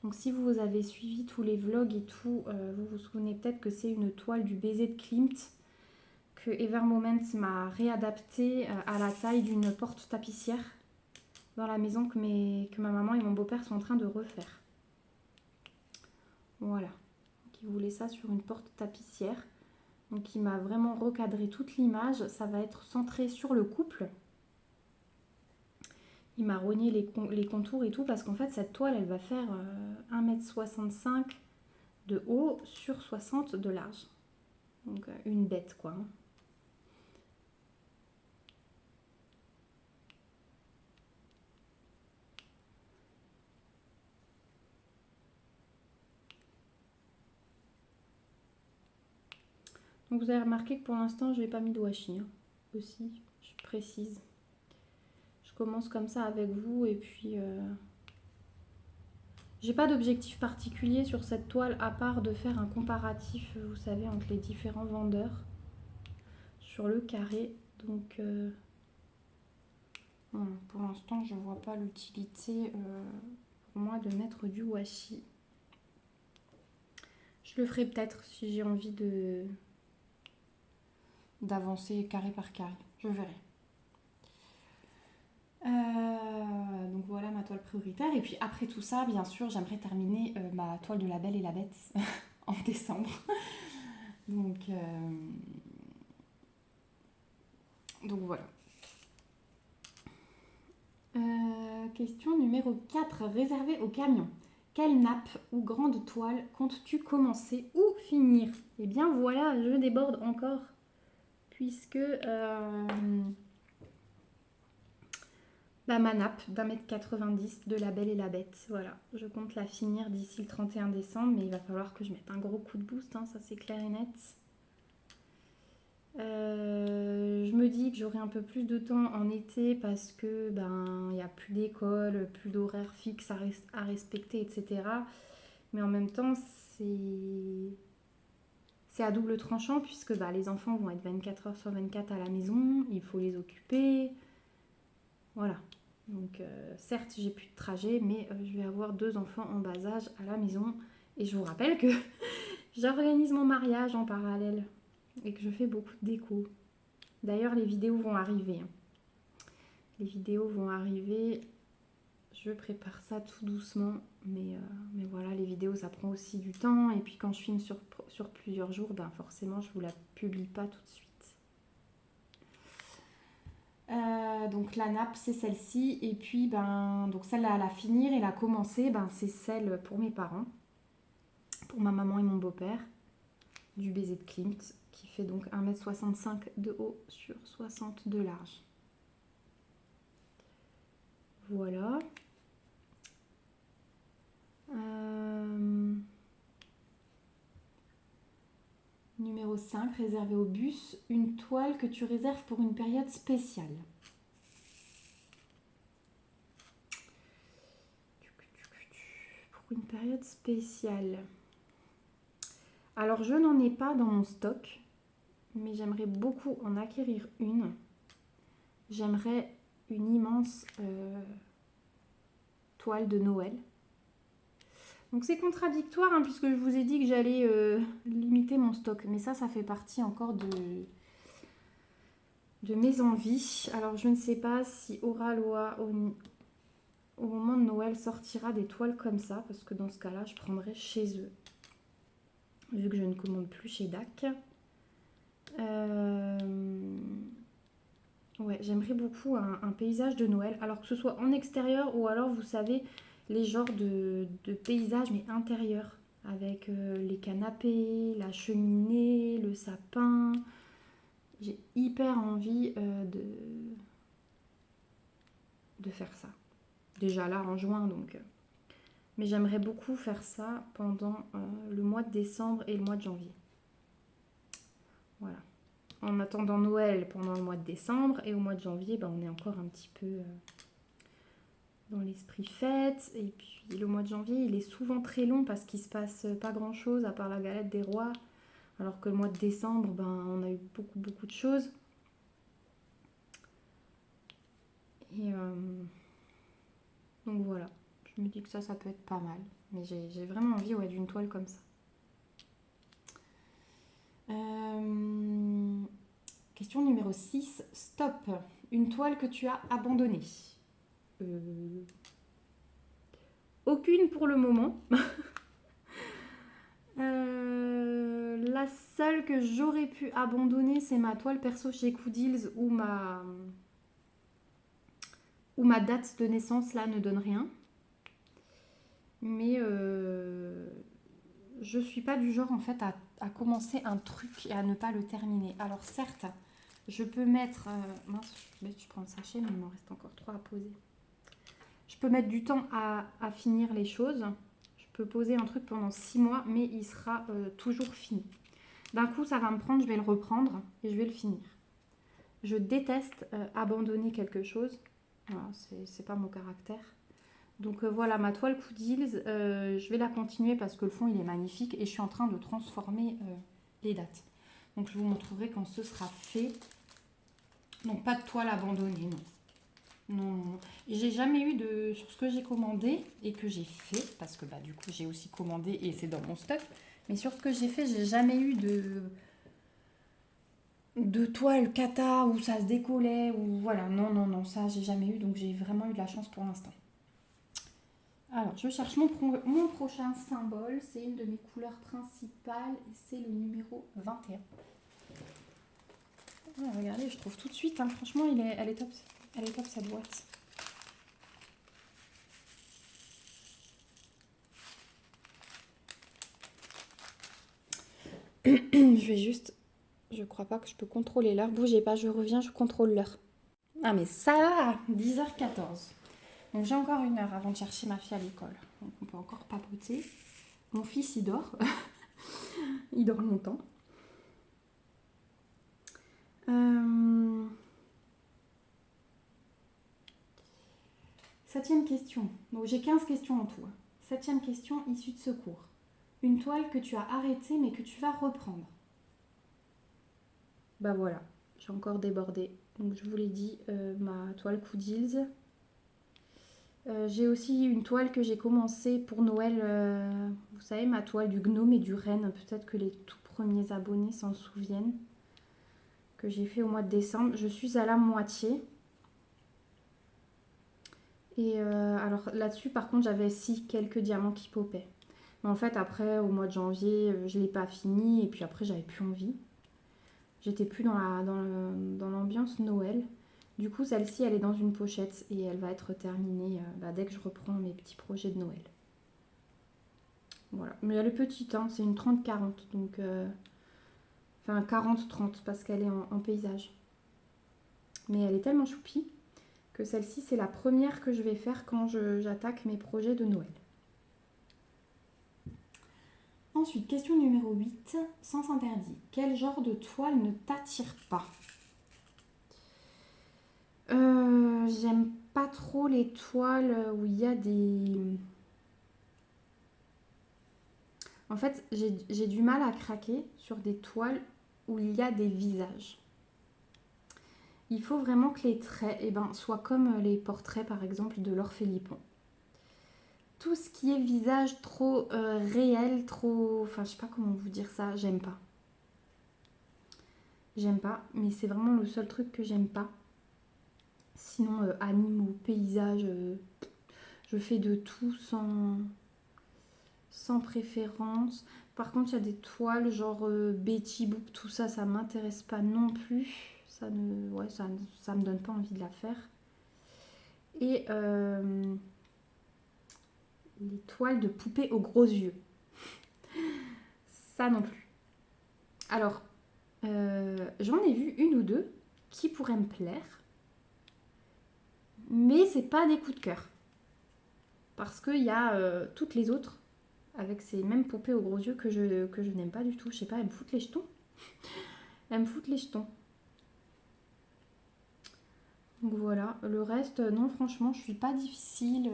Donc si vous avez suivi tous les vlogs et tout, vous vous souvenez peut-être que c'est une toile du baiser de Klimt que Ever Moment m'a réadaptée à la taille d'une porte tapissière dans la maison que ma maman et mon beau-père sont en train de refaire. Voilà. Donc, ils voulaient ça sur une porte tapissière. Donc il m'a vraiment recadré toute l'image. Ça va être centré sur le couple. Il m'a rogné les contours et tout parce qu'en fait cette toile elle va faire 1,65 m de haut sur 60 de large. Donc une bête quoi. Donc vous avez remarqué que pour l'instant je n'ai pas mis de washi aussi, je précise. Je commence comme ça avec vous et puis j'ai pas d'objectif particulier sur cette toile à part de faire un comparatif, vous savez, entre les différents vendeurs sur le carré. Donc pour l'instant je vois pas l'utilité pour moi de mettre du washi. Je le ferai peut-être si j'ai envie d'avancer carré par carré, je verrai. Donc voilà ma toile prioritaire. Et puis après tout ça, bien sûr, j'aimerais terminer ma toile de La Belle et la Bête en décembre. Donc, voilà. Question numéro 4, réservée au camion. Quelle nappe ou grande toile comptes-tu commencer ou finir? Eh bien voilà, je déborde encore, puisque ma nappe d'1,90 m de La Belle et la Bête. Voilà, je compte la finir d'ici le 31 décembre, mais il va falloir que je mette un gros coup de boost, hein, ça c'est clair et net. Je me dis que j'aurai un peu plus de temps en été parce que il n'y a plus d'école, plus d'horaires fixes à respecter, etc. Mais en même temps, c'est à double tranchant puisque les enfants vont être 24 heures sur 24 à la maison, il faut les occuper. Voilà. Donc certes, j'ai plus de trajet, mais je vais avoir 2 enfants en bas âge à la maison. Et je vous rappelle que j'organise mon mariage en parallèle et que je fais beaucoup de déco. D'ailleurs, les vidéos vont arriver. Les vidéos vont arriver. Je prépare ça tout doucement. Mais voilà, les vidéos, ça prend aussi du temps. Et puis quand je filme sur plusieurs jours, forcément, je ne vous la publie pas tout de suite. Donc la nappe, c'est celle-ci. Et puis, donc celle-là à la finir et la commencer, c'est celle pour mes parents. Pour ma maman et mon beau-père. Du baiser de Klimt, qui fait donc 1,65 m de haut sur 60 de large. Voilà. Numéro 5, réservé au bus, une toile que tu réserves pour une période spéciale. Pour une période spéciale. Alors, je n'en ai pas dans mon stock, mais j'aimerais beaucoup en acquérir une. J'aimerais une immense toile de Noël. Donc c'est contradictoire puisque je vous ai dit que j'allais limiter mon stock. Mais ça fait partie encore de mes envies. Alors je ne sais pas si Oraloa au moment de Noël sortira des toiles comme ça. Parce que dans ce cas-là, je prendrai chez eux. Vu que je ne commande plus chez DAC. Ouais, j'aimerais beaucoup un paysage de Noël. Alors que ce soit en extérieur ou alors, vous savez, les genres de paysages, mais intérieurs. Avec les canapés, la cheminée, le sapin. J'ai hyper envie de faire ça. Déjà là, en juin, donc. Mais j'aimerais beaucoup faire ça pendant le mois de décembre et le mois de janvier. Voilà. En attendant Noël pendant le mois de décembre. Et au mois de janvier, on est encore un petit peu dans l'esprit fête. Et puis le mois de janvier, il est souvent très long parce qu'il se passe pas grand-chose à part la galette des rois. Alors que le mois de décembre, on a eu beaucoup de choses. Et donc voilà. Je me dis que ça peut être pas mal. Mais j'ai vraiment envie d'une toile comme ça. Question numéro 6. Stop. Une toile que tu as abandonnée. Aucune pour le moment. La seule que j'aurais pu abandonner, c'est ma toile perso chez Coodills où ma date de naissance là ne donne rien. Mais je suis pas du genre en fait à commencer un truc et à ne pas le terminer. Alors certes, je peux mettre... mince, je prends le sachet mais il m'en reste encore 3 à poser. Je peux mettre du temps à finir les choses. Je peux poser un truc pendant 6 mois mais il sera toujours fini. D'un coup ça va me prendre, je vais le reprendre et je vais le finir. Je déteste abandonner quelque chose. Voilà, c'est pas mon caractère. Donc voilà, ma toile Coodills, je vais la continuer parce que le fond il est magnifique et je suis en train de transformer les dates. Donc je vous montrerai quand ce sera fait. Donc pas de toile abandonnée, non. Non. J'ai jamais eu sur ce que j'ai commandé et que j'ai fait, parce que du coup j'ai aussi commandé et c'est dans mon stock. Mais sur ce que j'ai fait, j'ai jamais eu de toile cata où ça se décollait ou voilà. Non, ça j'ai jamais eu, donc j'ai vraiment eu de la chance pour l'instant. Alors, je cherche mon prochain symbole. C'est une de mes couleurs principales et c'est le numéro 21. Ouais, regardez, je trouve tout de suite. Hein, franchement, elle est top. Elle est top cette boîte. Je vais juste... Je crois pas que je peux contrôler l'heure. Bougez pas, je reviens, je contrôle l'heure. Ah mais ça va, 10h14. Donc j'ai encore 1 heure avant de chercher ma fille à l'école. Donc on peut encore papoter. Mon fils, il dort. Il dort longtemps. Septième question. Donc j'ai 15 questions en tout. Septième question, issue de secours. Une toile que tu as arrêtée mais que tu vas reprendre. Bah voilà, j'ai encore débordé. Donc je vous l'ai dit, ma toile Coudils. J'ai aussi une toile que j'ai commencé pour Noël. Vous savez, ma toile du gnome et du renne. Peut-être que les tout premiers abonnés s'en souviennent. Que j'ai fait au mois de décembre. Je suis à la moitié. Et alors là-dessus, par contre, j'avais quelques diamants qui popaient. Mais en fait, après, au mois de janvier, je ne l'ai pas fini. Et puis après, j'avais plus envie. J'étais plus dans l'ambiance Noël. Du coup, celle-ci, elle est dans une pochette et elle va être terminée dès que je reprends mes petits projets de Noël. Voilà. Mais elle est petite, hein, c'est une 30-40. Donc, enfin, 40-30 parce qu'elle est en paysage. Mais elle est tellement choupie que celle-ci, c'est la première que je vais faire quand j'attaque mes projets de Noël. Ensuite, question numéro 8, sens interdit. Quel genre de toile ne t'attire pas ? J'aime pas trop les toiles où il y a des... En fait, j'ai du mal à craquer sur des toiles où il y a des visages. Il faut vraiment que les traits soient comme les portraits, par exemple, de Laure Philippon. Tout ce qui est visage trop réel, trop... Enfin, je sais pas comment vous dire ça, j'aime pas. J'aime pas, mais c'est vraiment le seul truc que j'aime pas. Sinon, animaux, paysages, je fais de tout sans préférence. Par contre, il y a des toiles genre Betty Boop, tout ça, ça m'intéresse pas non plus. Ça me donne pas envie de la faire. Et les toiles de poupées aux gros yeux. Ça non plus. Alors, j'en ai vu 1 ou 2 qui pourraient me plaire. Mais c'est pas des coups de cœur. Parce qu'il y a toutes les autres avec ces mêmes poupées aux gros yeux que je n'aime pas du tout. Je sais pas, elles me foutent les jetons. Elles me foutent les jetons. Donc voilà, le reste, non, franchement, je suis pas difficile.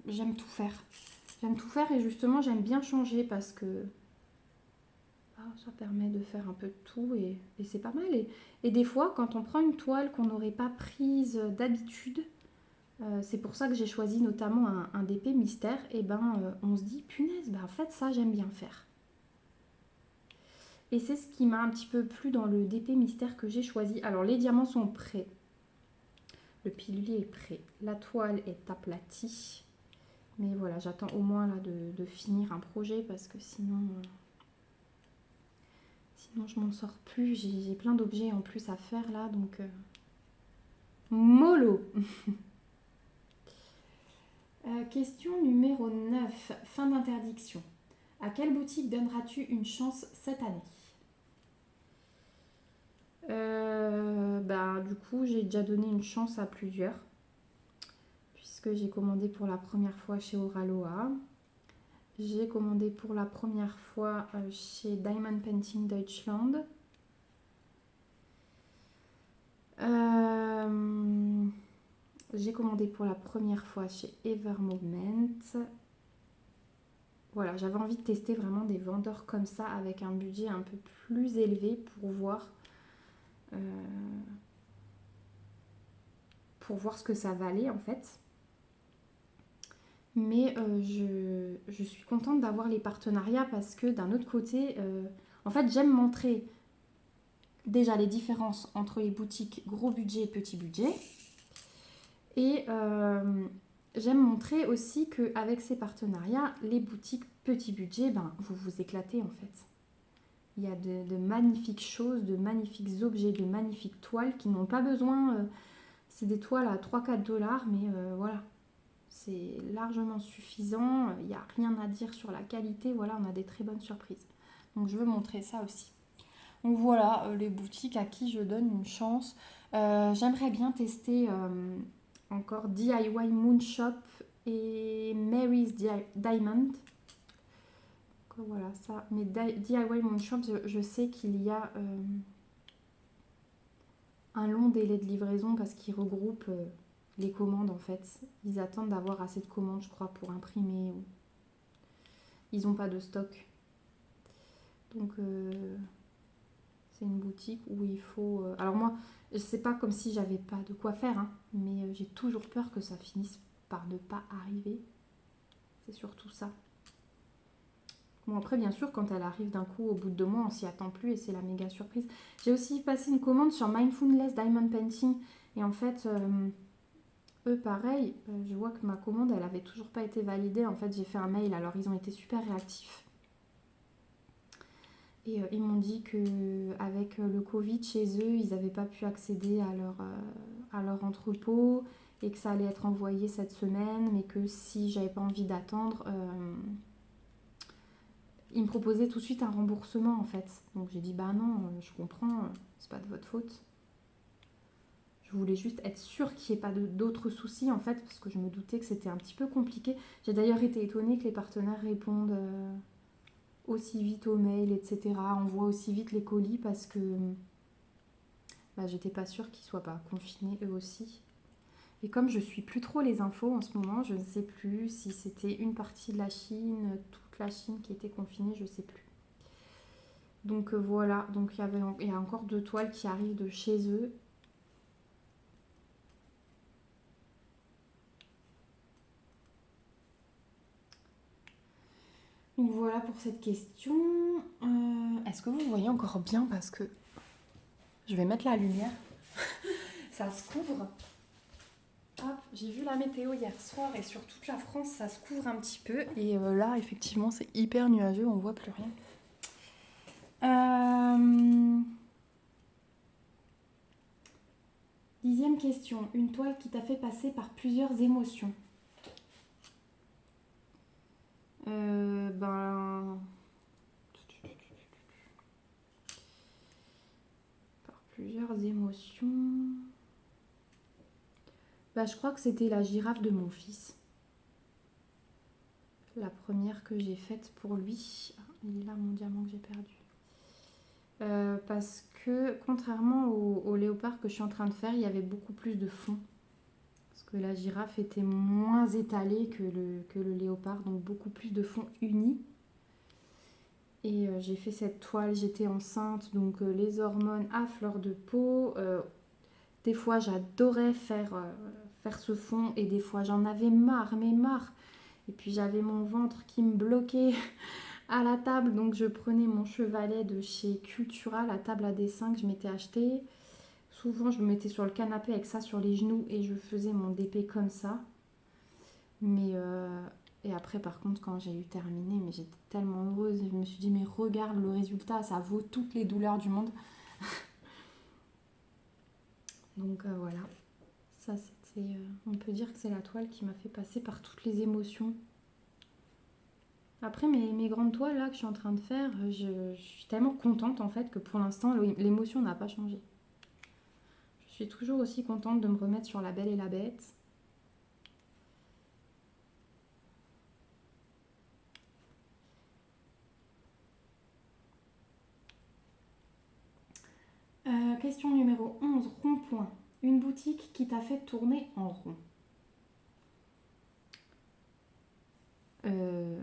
J'aime tout faire. J'aime tout faire et justement, j'aime bien changer parce que ça permet de faire un peu de tout et c'est pas mal. Et des fois, quand on prend une toile qu'on n'aurait pas prise d'habitude, c'est pour ça que j'ai choisi notamment un DP mystère, et on se dit, punaise, en fait, ça, j'aime bien faire. Et c'est ce qui m'a un petit peu plu dans le DP mystère que j'ai choisi. Alors, les diamants sont prêts. Le pilulier est prêt. La toile est aplatie. Mais voilà, j'attends au moins là de finir un projet parce que sinon je m'en sors plus. J'ai plein d'objets en plus à faire là, donc mollo. Question numéro 9, fin d'interdiction. À quelle boutique donneras-tu une chance cette année ? Du coup, j'ai déjà donné une chance à plusieurs. Puisque j'ai commandé pour la première fois chez Oraloa. J'ai commandé pour la première fois chez Diamond Painting Deutschland. J'ai commandé pour la première fois chez Evermovement. Voilà, j'avais envie de tester vraiment des vendeurs comme ça avec un budget un peu plus élevé pour voir ce que ça valait en fait. Mais je suis contente d'avoir les partenariats parce que d'un autre côté, en fait, j'aime montrer déjà les différences entre les boutiques gros budget et petit budget. Et j'aime montrer aussi qu'avec ces partenariats, les boutiques petit budget, ben, vous vous éclatez en fait. Il y a de magnifiques choses, de magnifiques objets, de magnifiques toiles qui n'ont pas besoin. C'est des toiles à 3-4 $, mais voilà. C'est largement suffisant. Il n'y a rien à dire sur la qualité. Voilà, on a des très bonnes surprises. Donc je veux montrer ça aussi. Donc voilà, les boutiques à qui je donne une chance. J'aimerais bien tester encore DIY Moonshop et Mary's Diamond. Donc, voilà, ça. Mais DIY Moonshop, je sais qu'il y a un long délai de livraison parce qu'ils regroupent les commandes en fait. Ils attendent d'avoir assez de commandes, je crois, pour imprimer. Ils n'ont pas de stock. Donc c'est une boutique où il faut... Alors moi, c'est pas comme si j'avais pas de quoi faire, hein, mais j'ai toujours peur que ça finisse par ne pas arriver. C'est surtout ça. Bon après bien sûr quand elle arrive d'un coup au bout de 2 mois on s'y attend plus et c'est la méga surprise. J'ai aussi passé une commande sur Mindfulness Diamond Painting et en fait eux pareil, je vois que ma commande elle avait toujours pas été validée. En fait j'ai fait un mail, alors ils ont été super réactifs. Et ils m'ont dit qu'avec le Covid chez eux, ils n'avaient pas pu accéder à leur entrepôt et que ça allait être envoyé cette semaine, mais que si j'avais pas envie d'attendre, ils me proposaient tout de suite un remboursement en fait. Donc j'ai dit bah non, je comprends, c'est pas de votre faute. Je voulais juste être sûre qu'il n'y ait pas d'autres soucis en fait, parce que je me doutais que c'était un petit peu compliqué. J'ai d'ailleurs été étonnée que les partenaires répondent aussi vite aux mails, etc. Envoient aussi vite les colis parce que bah, j'étais pas sûre qu'ils soient pas confinés eux aussi. Et comme je suis plus trop les infos en ce moment, je ne sais plus si c'était une partie de la Chine, toute la Chine qui était confinée, je sais plus. Donc voilà, donc il y a encore 2 toiles qui arrivent de chez eux. Donc voilà pour cette question. Est-ce que vous voyez encore bien parce que je vais mettre la lumière. Ça se couvre. Hop, j'ai vu la météo hier soir et sur toute la France ça se couvre un petit peu et là effectivement c'est hyper nuageux, on voit plus rien. 10e question, une toile qui t'a fait passer par plusieurs émotions. Par plusieurs émotions. Je crois que c'était la girafe de mon fils. La première que j'ai faite pour lui. Il est là mon diamant que j'ai perdu. Parce que contrairement au léopard que je suis en train de faire, il y avait beaucoup plus de fond. Parce que la girafe était moins étalée que le léopard, donc beaucoup plus de fond uni. Et j'ai fait cette toile, j'étais enceinte, donc les hormones à fleur de peau. Des fois j'adorais faire ce fond et des fois j'en avais marre, mais marre. Et puis j'avais mon ventre qui me bloquait à la table, donc je prenais mon chevalet de chez Cultura, la table à dessin que je m'étais achetée. Souvent je me mettais sur le canapé avec ça sur les genoux et je faisais mon DP comme ça. Mais et après par contre quand j'ai eu terminé, mais j'étais tellement heureuse, je me suis dit mais regarde le résultat, ça vaut toutes les douleurs du monde. Donc voilà, ça c'était, on peut dire que c'est la toile qui m'a fait passer par toutes les émotions. Après mes grandes toiles là que je suis en train de faire, je suis tellement contente en fait que pour l'instant l'émotion n'a pas changé. Je suis toujours aussi contente de me remettre sur La Belle et la Bête. Question numéro 11, rond-point. Une boutique qui t'a fait tourner en rond. Je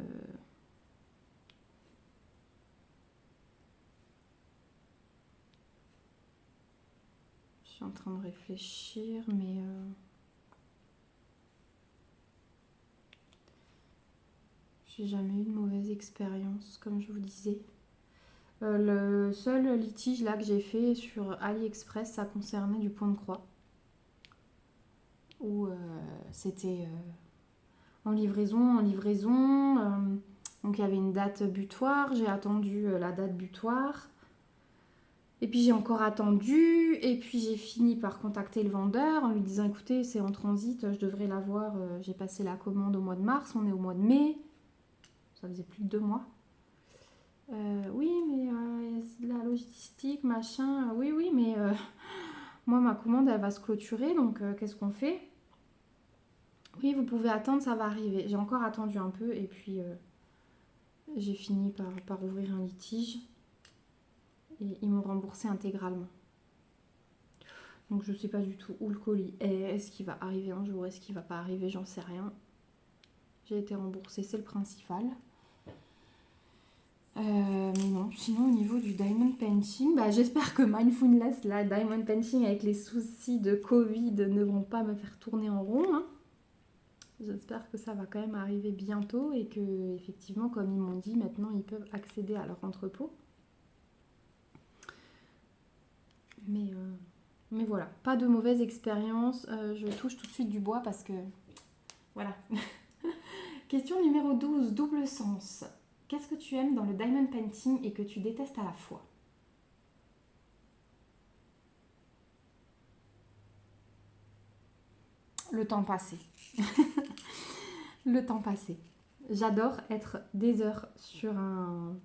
suis en train de réfléchir, mais j'ai jamais eu de mauvaise expérience, comme je vous disais. Le seul litige là que j'ai fait sur AliExpress, ça concernait du point de croix. Où c'était en livraison, en livraison. Donc il y avait une date butoir, j'ai attendu la date butoir. Et puis j'ai encore attendu, et puis j'ai fini par contacter le vendeur en lui disant écoutez, c'est en transit, je devrais l'avoir, j'ai passé la commande au mois de mars, on est au mois de mai, ça faisait plus de 2 mois. Oui, mais la logistique, machin, oui, mais moi ma commande elle va se clôturer, donc qu'est-ce qu'on fait? Oui, vous pouvez attendre, ça va arriver. J'ai encore attendu un peu, et puis j'ai fini par ouvrir un litige, et ils m'ont remboursé intégralement. Donc je sais pas du tout où le colis est, est-ce qu'il va arriver un jour, est-ce qu'il va pas arriver, j'en sais rien. J'ai été remboursée, c'est le principal. Mais non, sinon au niveau du diamond painting, bah, j'espère que Mindfulness, la diamond painting avec les soucis de Covid ne vont pas me faire tourner en rond. Hein. J'espère que ça va quand même arriver bientôt et que effectivement, comme ils m'ont dit, maintenant ils peuvent accéder à leur entrepôt. Mais voilà, pas de mauvaise expérience. Je touche tout de suite du bois parce que... Voilà. Question numéro 12, double sens. Qu'est-ce que tu aimes dans le diamond painting et que tu détestes à la fois? Le temps passé. Le temps passé. J'adore être des heures sur un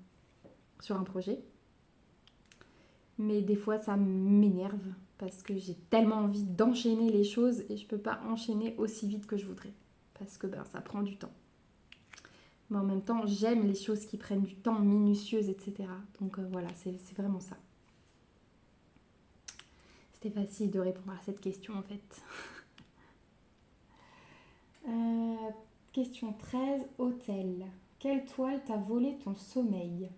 projet. Mais des fois, ça m'énerve parce que j'ai tellement envie d'enchaîner les choses et je peux pas enchaîner aussi vite que je voudrais. Parce que ça prend du temps. Mais en même temps, j'aime les choses qui prennent du temps, minutieuses, etc. Donc voilà, c'est vraiment ça. C'était facile de répondre à cette question en fait. Question 13, hôtel. Quelle toile t'a volé ton sommeil?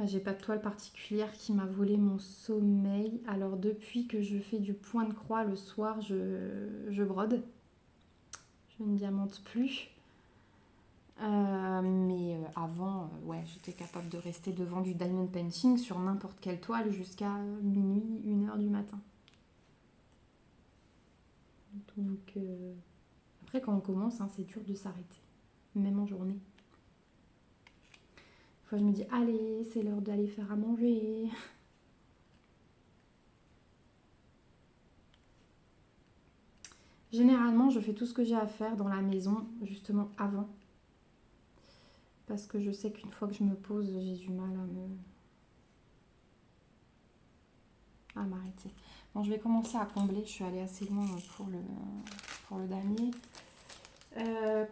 J'ai pas de toile particulière qui m'a volé mon sommeil. Alors depuis que je fais du point de croix le soir, je brode. Je ne diamante plus. Mais avant, ouais, j'étais capable de rester devant du diamond painting sur n'importe quelle toile jusqu'à minuit, 1h du matin. Donc après quand on commence, c'est dur de s'arrêter, même en journée. Des fois je me dis allez, c'est l'heure d'aller faire à manger. Généralement, je fais tout ce que j'ai à faire dans la maison justement avant. Parce que je sais qu'une fois que je me pose, j'ai du mal à m'arrêter. Bon, je vais commencer à combler. Je suis allée assez loin pour le dernier.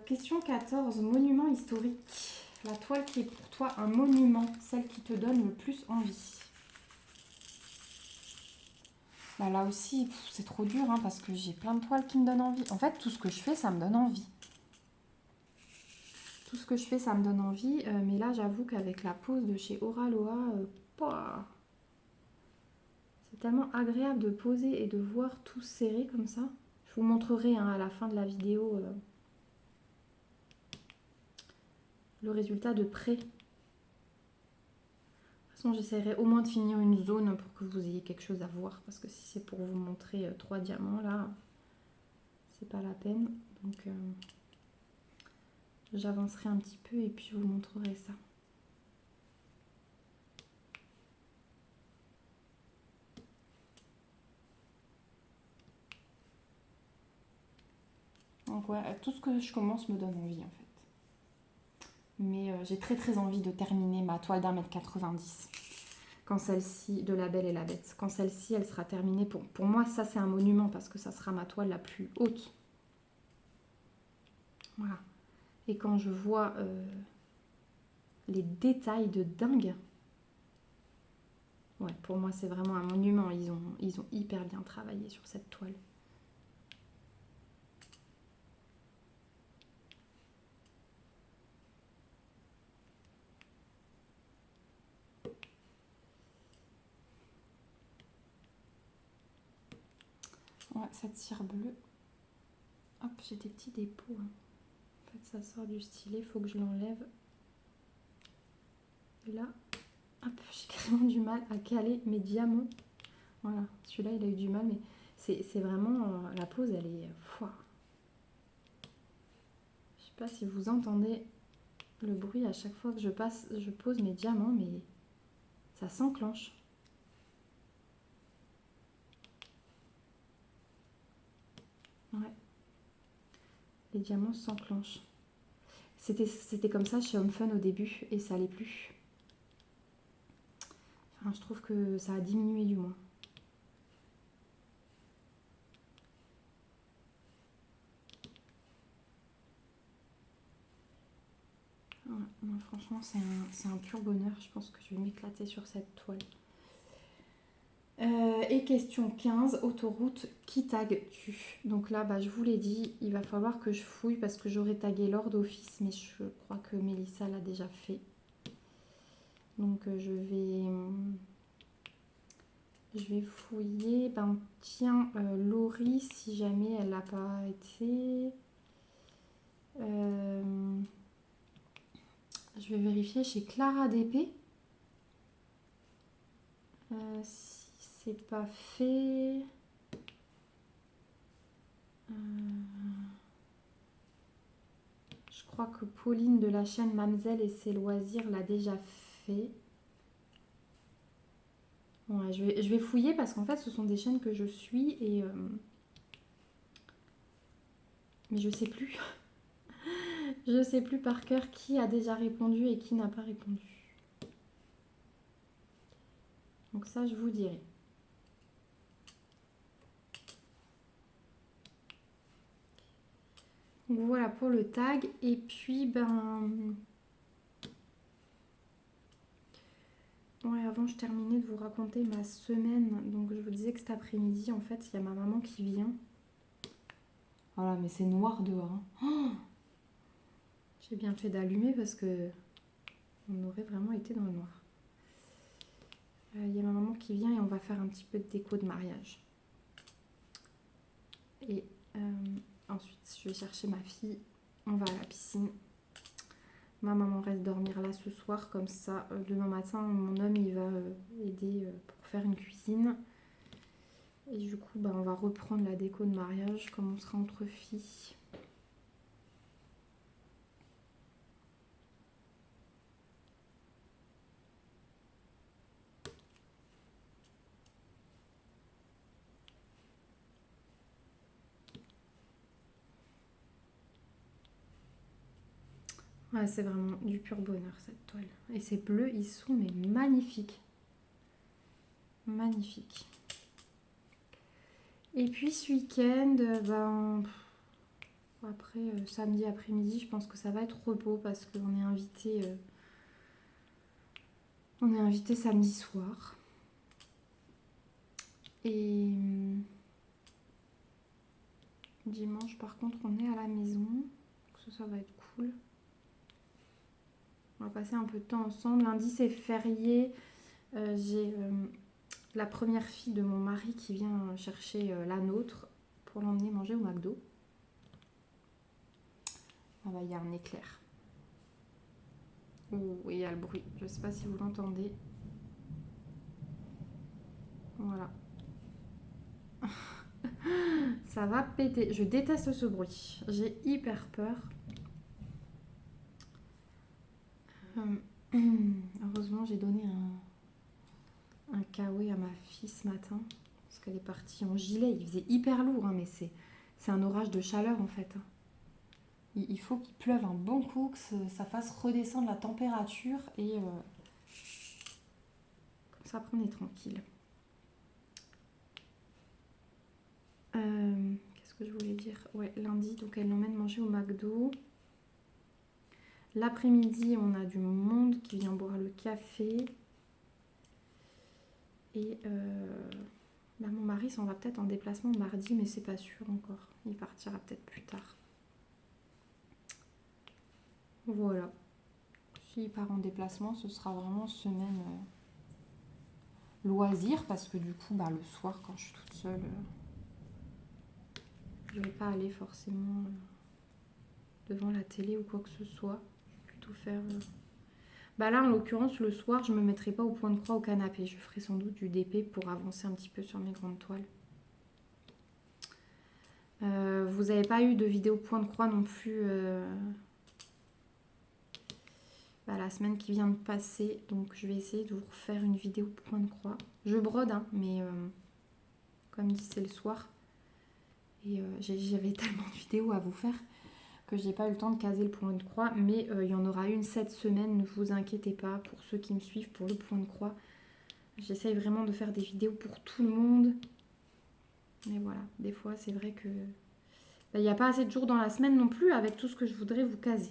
Question 14. Monument historique. La toile qui est pour toi un monument, celle qui te donne le plus envie. Là aussi, c'est trop dur parce que j'ai plein de toiles qui me donnent envie. En fait, tout ce que je fais, ça me donne envie. Tout ce que je fais, ça me donne envie. Mais là, j'avoue qu'avec la pose de chez Oraloa, c'est tellement agréable de poser et de voir tout serré comme ça. Je vous montrerai à la fin de la vidéo le résultat de près. De toute façon, j'essaierai au moins de finir une zone pour que vous ayez quelque chose à voir. Parce que si c'est pour vous montrer 3 diamants, là, c'est pas la peine. Donc, j'avancerai un petit peu et puis je vous montrerai ça. Donc ouais, tout ce que je commence me donne envie en fait. Mais j'ai très très envie de terminer ma toile d'1,90 m. Quand celle-ci, de La Belle et la Bête, quand celle-ci elle sera terminée, pour moi ça c'est un monument parce que ça sera ma toile la plus haute. Voilà. Et quand je vois les détails de dingue, ouais, pour moi c'est vraiment un monument. Ils ont hyper bien travaillé sur cette toile. Ouais, cette cire bleue. Hop, j'ai des petits dépôts. En fait, ça sort du stylet, il faut que je l'enlève. Là. Hop, j'ai carrément du mal à caler mes diamants. Voilà, celui-là il a eu du mal, mais c'est vraiment... la pose elle est... Pouah. Je sais pas si vous entendez le bruit à chaque fois que je pose mes diamants, mais ça s'enclenche. Ouais, les diamants s'enclenchent. C'était comme ça chez Home Fun au début et ça allait plus. Enfin, je trouve que ça a diminué du moins. Ouais, non, franchement, c'est un pur bonheur. Je pense que je vais m'éclater sur cette toile. Et question 15, autoroute, qui tagues-tu? Donc là, bah, je vous l'ai dit, il va falloir que je fouille parce que j'aurais tagué Laure d'office, mais je crois que Mélissa l'a déjà fait. Donc je vais fouiller. Ben tiens, Laurie, si jamais elle n'a pas été... je vais vérifier chez Clara DP. Si c'est pas fait... je crois que Pauline de la chaîne Mamzelle et ses loisirs l'a déjà fait. Ouais, je vais fouiller parce qu'en fait ce sont des chaînes que je suis et... mais je sais plus. Je sais plus par cœur qui a déjà répondu et qui n'a pas répondu. Donc ça, je vous dirai. Donc voilà pour le tag. Et puis, ben... ouais, avant, je terminais de vous raconter ma semaine. Donc je vous disais que cet après-midi, en fait, il y a ma maman qui vient. Voilà, mais c'est noir dehors. Hein. Oh, j'ai bien fait d'allumer parce que on aurait vraiment été dans le noir. Il y a ma maman qui vient et on va faire un petit peu de déco de mariage. Et ensuite, je vais chercher ma fille. On va à la piscine. Ma maman reste dormir là ce soir. Comme ça, demain matin, mon homme, il va aider pour faire une cuisine. Et du coup, bah, on va reprendre la déco de mariage comme on sera entre filles. Ouais, c'est vraiment du pur bonheur cette toile. Et ces bleus, ils sont mais magnifiques. Magnifiques. Et puis ce week-end, ben, après samedi après-midi, je pense que ça va être repos parce qu'on est invité. On est invité samedi soir. Et dimanche, par contre, on est à la maison. Donc ça va être cool. On va passer un peu de temps ensemble. Lundi, c'est férié. J'ai la première fille de mon mari qui vient chercher la nôtre pour l'emmener manger au McDo. Ah bah, il y a un éclair. Oh, et il y a le bruit. Je ne sais pas si vous l'entendez. Voilà. Ça va péter. Je déteste ce bruit. J'ai hyper peur. Heureusement, j'ai donné un kawaii à ma fille ce matin. Parce qu'elle est partie en gilet. Il faisait hyper lourd, hein, mais c'est un orage de chaleur en fait. Il faut qu'il pleuve un bon coup, que ça fasse redescendre la température et comme ça après on est tranquille. Qu'est-ce que je voulais dire? Ouais, lundi, donc elle l'emmène manger au McDo. L'après-midi, on a du monde qui vient boire le café. Et là, mon mari s'en va peut-être en déplacement mardi, mais c'est pas sûr encore. Il partira peut-être plus tard. Voilà. S'il part en déplacement, ce sera vraiment semaine loisir, parce que du coup, bah, le soir, quand je suis toute seule, je vais pas aller forcément devant la télé ou quoi que ce soit. Je vais plutôt faire... Bah là, en l'occurrence, le soir, je ne me mettrai pas au point de croix au canapé. Je ferai sans doute du DP pour avancer un petit peu sur mes grandes toiles. Vous n'avez pas eu de vidéo point de croix non plus la semaine qui vient de passer. Donc, je vais essayer de vous refaire une vidéo point de croix. Je brode, hein, mais comme dit, c'est le soir. Et j'avais tellement de vidéos à vous faire que j'ai pas eu le temps de caser le point de croix. Mais il y en aura une cette semaine, ne vous inquiétez pas. Pour ceux qui me suivent pour le point de croix, j'essaye vraiment de faire des vidéos pour tout le monde. Mais voilà, des fois, c'est vrai que il n'y a pas assez de jours dans la semaine non plus avec tout ce que je voudrais vous caser.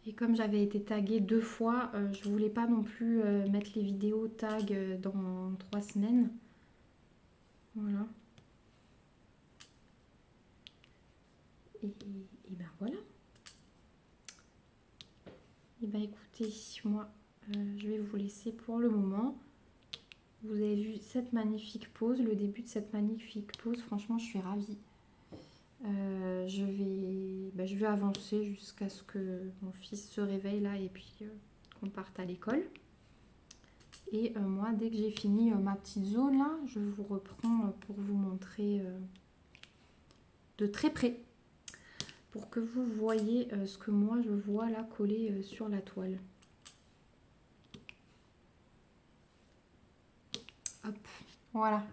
Et comme j'avais été taguée 2 fois, je voulais pas non plus mettre les vidéos tag dans 3 semaines. Voilà. Et ben voilà. Et ben écoutez, moi, je vais vous laisser pour le moment. Vous avez vu cette magnifique pose, le début de cette magnifique pose. Franchement, je suis ravie. Je vais avancer jusqu'à ce que mon fils se réveille là et puis qu'on parte à l'école. Et moi, dès que j'ai fini ma petite zone là, je vous reprends pour vous montrer de très près. Pour que vous voyez ce que moi je vois là collé sur la toile. Hop, voilà.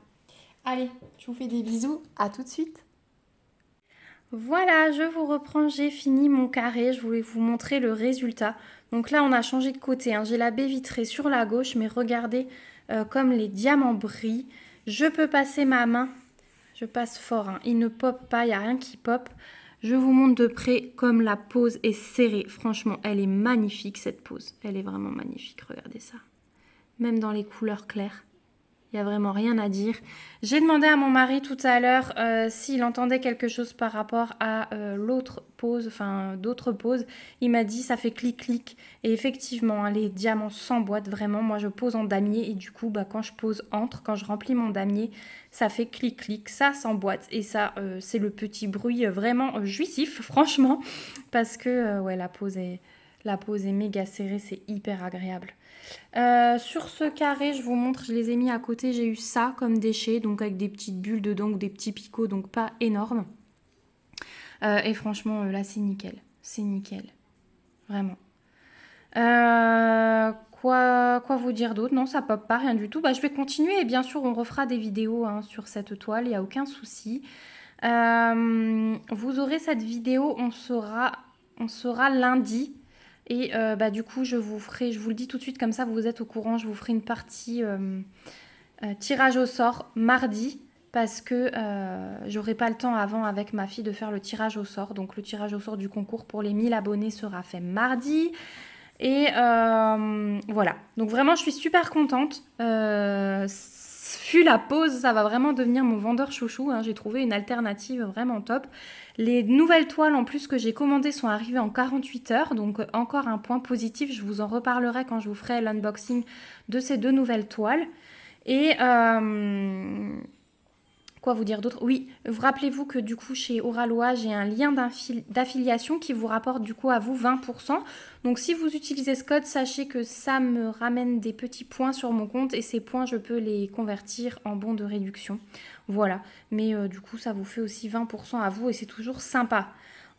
Allez, je vous fais des bisous, à tout de suite. Voilà, je vous reprends, j'ai fini mon carré, je voulais vous montrer le résultat. Donc là, on a changé de côté, hein. J'ai la baie vitrée sur la gauche, mais regardez comme les diamants brillent. Je peux passer ma main, je passe fort, hein. Il ne pop pas, il n'y a rien qui pop. Je vous montre de près comme la pose est serrée. Franchement, elle est magnifique cette pose, elle est vraiment magnifique, regardez ça. Même dans les couleurs claires. Il n'y a vraiment rien à dire. J'ai demandé à mon mari tout à l'heure s'il entendait quelque chose par rapport à l'autre pose, enfin d'autres poses. Il m'a dit ça fait clic-clic. Et effectivement, hein, les diamants s'emboîtent vraiment. Moi, je pose en damier et du coup, quand je pose entre, quand je remplis mon damier, ça fait clic-clic, ça s'emboîte. Et ça, c'est le petit bruit vraiment jouissif, franchement. Parce que ouais, la pose est méga serrée, c'est hyper agréable. Sur ce carré, je vous montre, je les ai mis à côté, j'ai eu ça comme déchet, donc avec des petites bulles dedans ou des petits picots, donc pas énormes. Et franchement, là, c'est nickel, vraiment. Quoi vous dire d'autre? Non, ça pop pas, rien du tout. Je vais continuer et bien sûr, on refera des vidéos hein, sur cette toile, il n'y a aucun souci. Vous aurez cette vidéo, on sera lundi. Et du coup, je vous le dis tout de suite, comme ça vous êtes au courant, je vous ferai une partie tirage au sort mardi, parce que j'aurai pas le temps avant avec ma fille de faire le tirage au sort. Donc le tirage au sort du concours pour les 1000 abonnés sera fait mardi. Et voilà, donc vraiment je suis super contente. Fut la pause, ça va vraiment devenir mon vendeur chouchou, hein. J'ai trouvé une alternative vraiment top. Les nouvelles toiles en plus que j'ai commandées sont arrivées en 48 heures, donc encore un point positif, je vous en reparlerai quand je vous ferai l'unboxing de ces 2 nouvelles toiles. Et quoi vous dire d'autre? Oui, rappelez-vous que du coup chez Oralois, j'ai un lien d'affiliation qui vous rapporte du coup à vous 20%. Donc si vous utilisez ce code, sachez que ça me ramène des petits points sur mon compte et ces points, je peux les convertir en bons de réduction. Voilà, mais du coup ça vous fait aussi 20% à vous et c'est toujours sympa.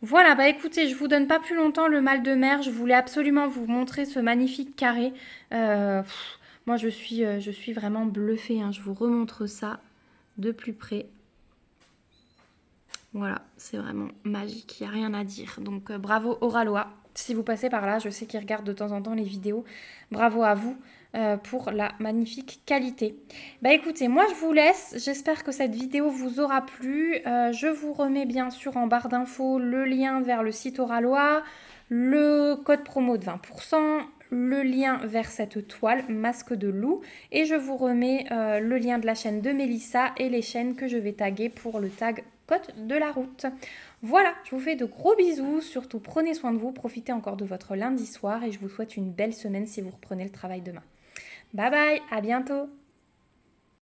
Voilà, écoutez, je vous donne pas plus longtemps le mal de mer. Je voulais absolument vous montrer ce magnifique carré. Moi je suis vraiment bluffée, hein. Je vous remontre ça de plus près. Voilà, c'est vraiment magique, il n'y a rien à dire. Donc bravo Oralois, si vous passez par là, je sais qu'ils regardent de temps en temps les vidéos. Bravo à vous pour la magnifique qualité. Écoutez, moi je vous laisse, j'espère que cette vidéo vous aura plu. Je vous remets bien sûr en barre d'infos le lien vers le site Oralois, le code promo de 20%, le lien vers cette toile masque de loup et je vous remets le lien de la chaîne de Mélissa et les chaînes que je vais taguer pour le tag Côte de la route. Voilà, je vous fais de gros bisous, surtout prenez soin de vous, profitez encore de votre lundi soir et je vous souhaite une belle semaine si vous reprenez le travail demain. Bye bye, à bientôt.